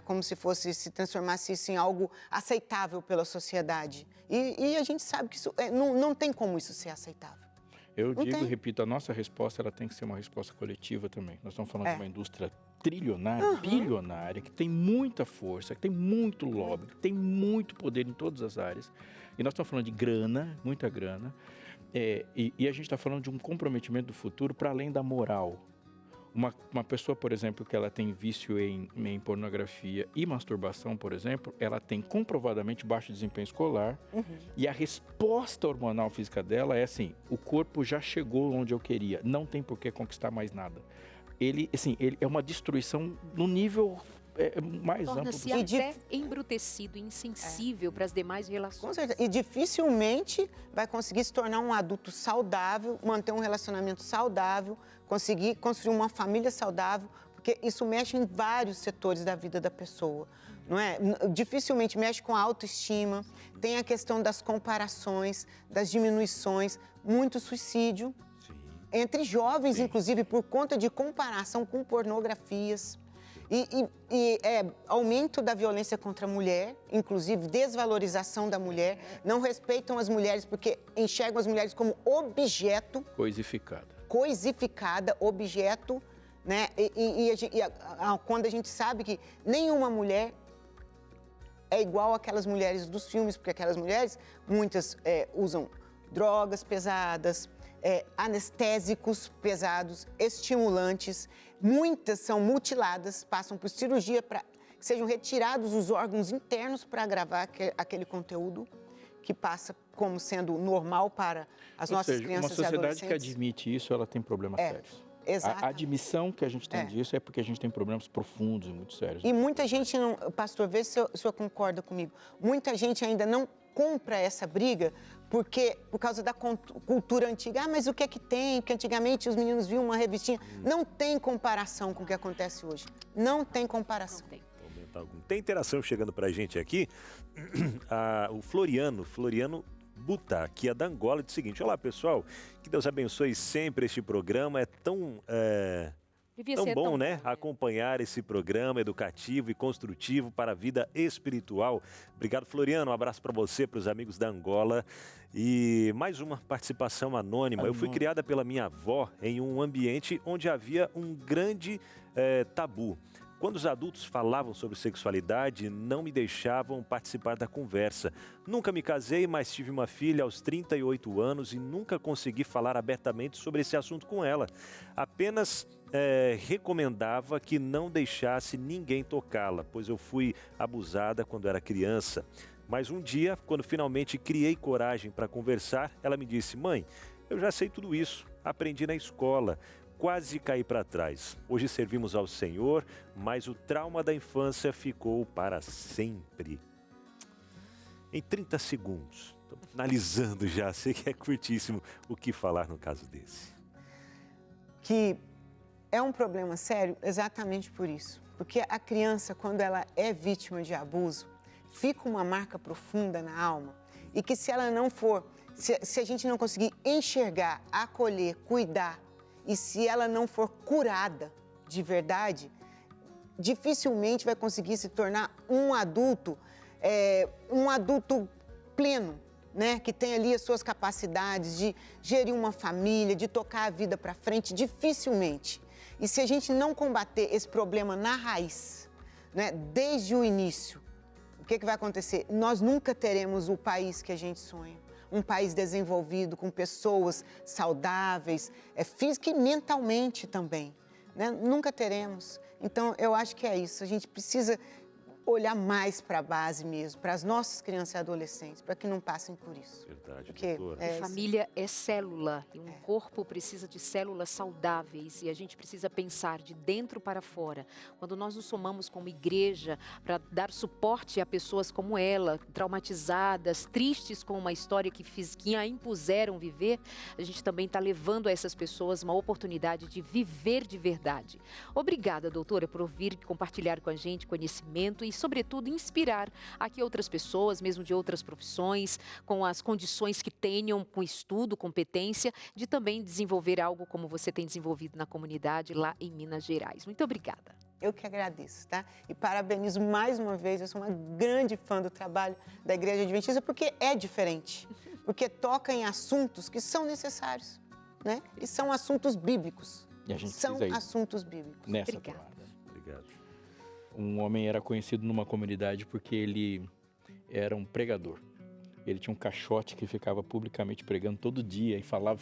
Como se se transformasse isso em algo aceitável pela sociedade. E a gente sabe que isso não tem como isso ser aceitável. Eu digo e repito, a nossa resposta ela tem que ser uma resposta coletiva também. Nós estamos falando de uma indústria trilionária, bilionária, que tem muita força, que tem muito lobby, que tem muito poder em todas as áreas. E nós estamos falando de grana, muita grana. E a gente está falando de um comprometimento do futuro para além da moral. Uma pessoa, por exemplo, que ela tem vício em pornografia e masturbação, por exemplo, ela tem comprovadamente baixo desempenho escolar e a resposta hormonal física dela é assim, o corpo já chegou onde eu queria, não tem por que conquistar mais nada. Ele é uma destruição no nível mais amplo possível. Torna-se até embrutecido, insensível para as demais relações. Com certeza. E dificilmente vai conseguir se tornar um adulto saudável, manter um relacionamento saudável, conseguir construir uma família saudável, porque isso mexe em vários setores da vida da pessoa, não é? Dificilmente mexe com a autoestima, tem a questão das comparações, das diminuições, muito suicídio, entre jovens, inclusive, por conta de comparação com pornografias. Aumento da violência contra a mulher, inclusive desvalorização da mulher, não respeitam as mulheres porque enxergam as mulheres como objeto. Coisificada, objeto, né? Quando a gente sabe que nenhuma mulher é igual àquelas mulheres dos filmes, porque aquelas mulheres, muitas usam drogas pesadas, anestésicos pesados, estimulantes, muitas são mutiladas, passam por cirurgia para que sejam retirados os órgãos internos para gravar aquele conteúdo que passa como sendo normal para as nossas crianças e adolescentes. Uma sociedade que admite isso, ela tem problemas sérios. Exatamente. A admissão que a gente tem disso é porque a gente tem problemas profundos e muito sérios. E muita gente não, pastor, vê se o senhor concorda comigo, muita gente ainda não compra essa briga por causa da cultura antiga. Mas o que é que tem? Porque antigamente os meninos viam uma revistinha. Não tem comparação com o que acontece hoje. Não tem comparação. Não tem. Tem interação chegando pra gente aqui. O Floriano Buta, que é da Angola, diz o seguinte: olá, pessoal, que Deus abençoe sempre este programa. É tão bom, né? Acompanhar esse programa educativo e construtivo para a vida espiritual. Obrigado, Floriano. Um abraço para você, para os amigos da Angola. E mais uma participação anônima. Eu fui criada pela minha avó em um ambiente onde havia um grande tabu. Quando os adultos falavam sobre sexualidade, não me deixavam participar da conversa. Nunca me casei, mas tive uma filha aos 38 anos e nunca consegui falar abertamente sobre esse assunto com ela. Apenas recomendava que não deixasse ninguém tocá-la, pois eu fui abusada quando era criança. Mas um dia, quando finalmente criei coragem para conversar, ela me disse: mãe, eu já sei tudo isso, aprendi na escola. Quase caí para trás. Hoje servimos ao Senhor, mas o trauma da infância ficou para sempre. Em 30 segundos, estou finalizando já, sei que é curtíssimo, o que falar no caso desse? Que é um problema sério exatamente por isso. Porque a criança, quando ela é vítima de abuso, fica uma marca profunda na alma. E que se ela não for, se a gente não conseguir enxergar, acolher, cuidar, e se ela não for curada de verdade, dificilmente vai conseguir se tornar um adulto pleno, né, que tem ali as suas capacidades de gerir uma família, de tocar a vida para frente, dificilmente. E se a gente não combater esse problema na raiz, né, desde o início, o que vai acontecer? Nós nunca teremos o país que a gente sonha. Um país desenvolvido, com pessoas saudáveis, física e mentalmente também, né? Nunca teremos. Então, eu acho que é isso. A gente precisa olhar mais para a base mesmo, para as nossas crianças e adolescentes, para que não passem por isso. Verdade, Porque doutora. Família é célula e um corpo precisa de células saudáveis e a gente precisa pensar de dentro para fora. Quando nós nos somamos como igreja para dar suporte a pessoas como ela, traumatizadas, tristes com uma história que a impuseram viver, a gente também está levando a essas pessoas uma oportunidade de viver de verdade. Obrigada, doutora, por vir compartilhar com a gente conhecimento e, sobretudo, inspirar aqui outras pessoas, mesmo de outras profissões, com as condições que tenham, com estudo, competência, de também desenvolver algo como você tem desenvolvido na comunidade lá em Minas Gerais. Muito obrigada. Eu que agradeço, tá? E parabenizo mais uma vez, eu sou uma grande fã do trabalho da Igreja Adventista, porque é diferente, porque toca em assuntos que são necessários, né? E são assuntos bíblicos. E a gente são precisa ir assuntos bíblicos. nessa Obrigada. toada. Obrigado. Um homem era conhecido numa comunidade porque ele era um pregador. Ele tinha um caixote que ficava publicamente pregando todo dia e falava.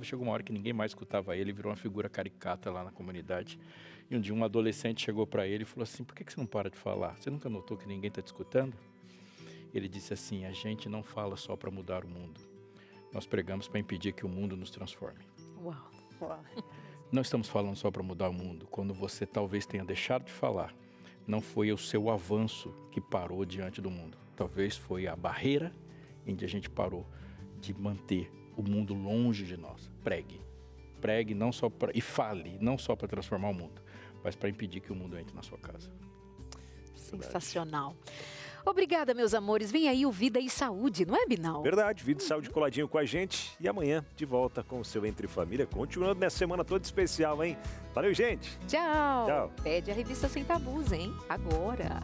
Chegou uma hora que ninguém mais escutava ele, virou uma figura caricata lá na comunidade. E um dia um adolescente chegou para ele e falou assim: por que você não para de falar? Você nunca notou que ninguém está te escutando? Ele disse assim: a gente não fala só para mudar o mundo. Nós pregamos para impedir que o mundo nos transforme. Uau. Uau. Não estamos falando só para mudar o mundo. Quando você talvez tenha deixado de falar, não foi o seu avanço que parou diante do mundo. Talvez foi a barreira em que a gente parou de manter o mundo longe de nós. Pregue não só e fale, não só para transformar o mundo, mas para impedir que o mundo entre na sua casa. Sensacional. Obrigada, meus amores. Vem aí o Vida e Saúde, não é, Binal? Verdade, Vida e Saúde coladinho com a gente. E amanhã, de volta com o seu Entre Família, continuando nessa semana toda especial, hein? Valeu, gente! Tchau. Tchau. Pede a revista Sem Tabus, hein? Agora.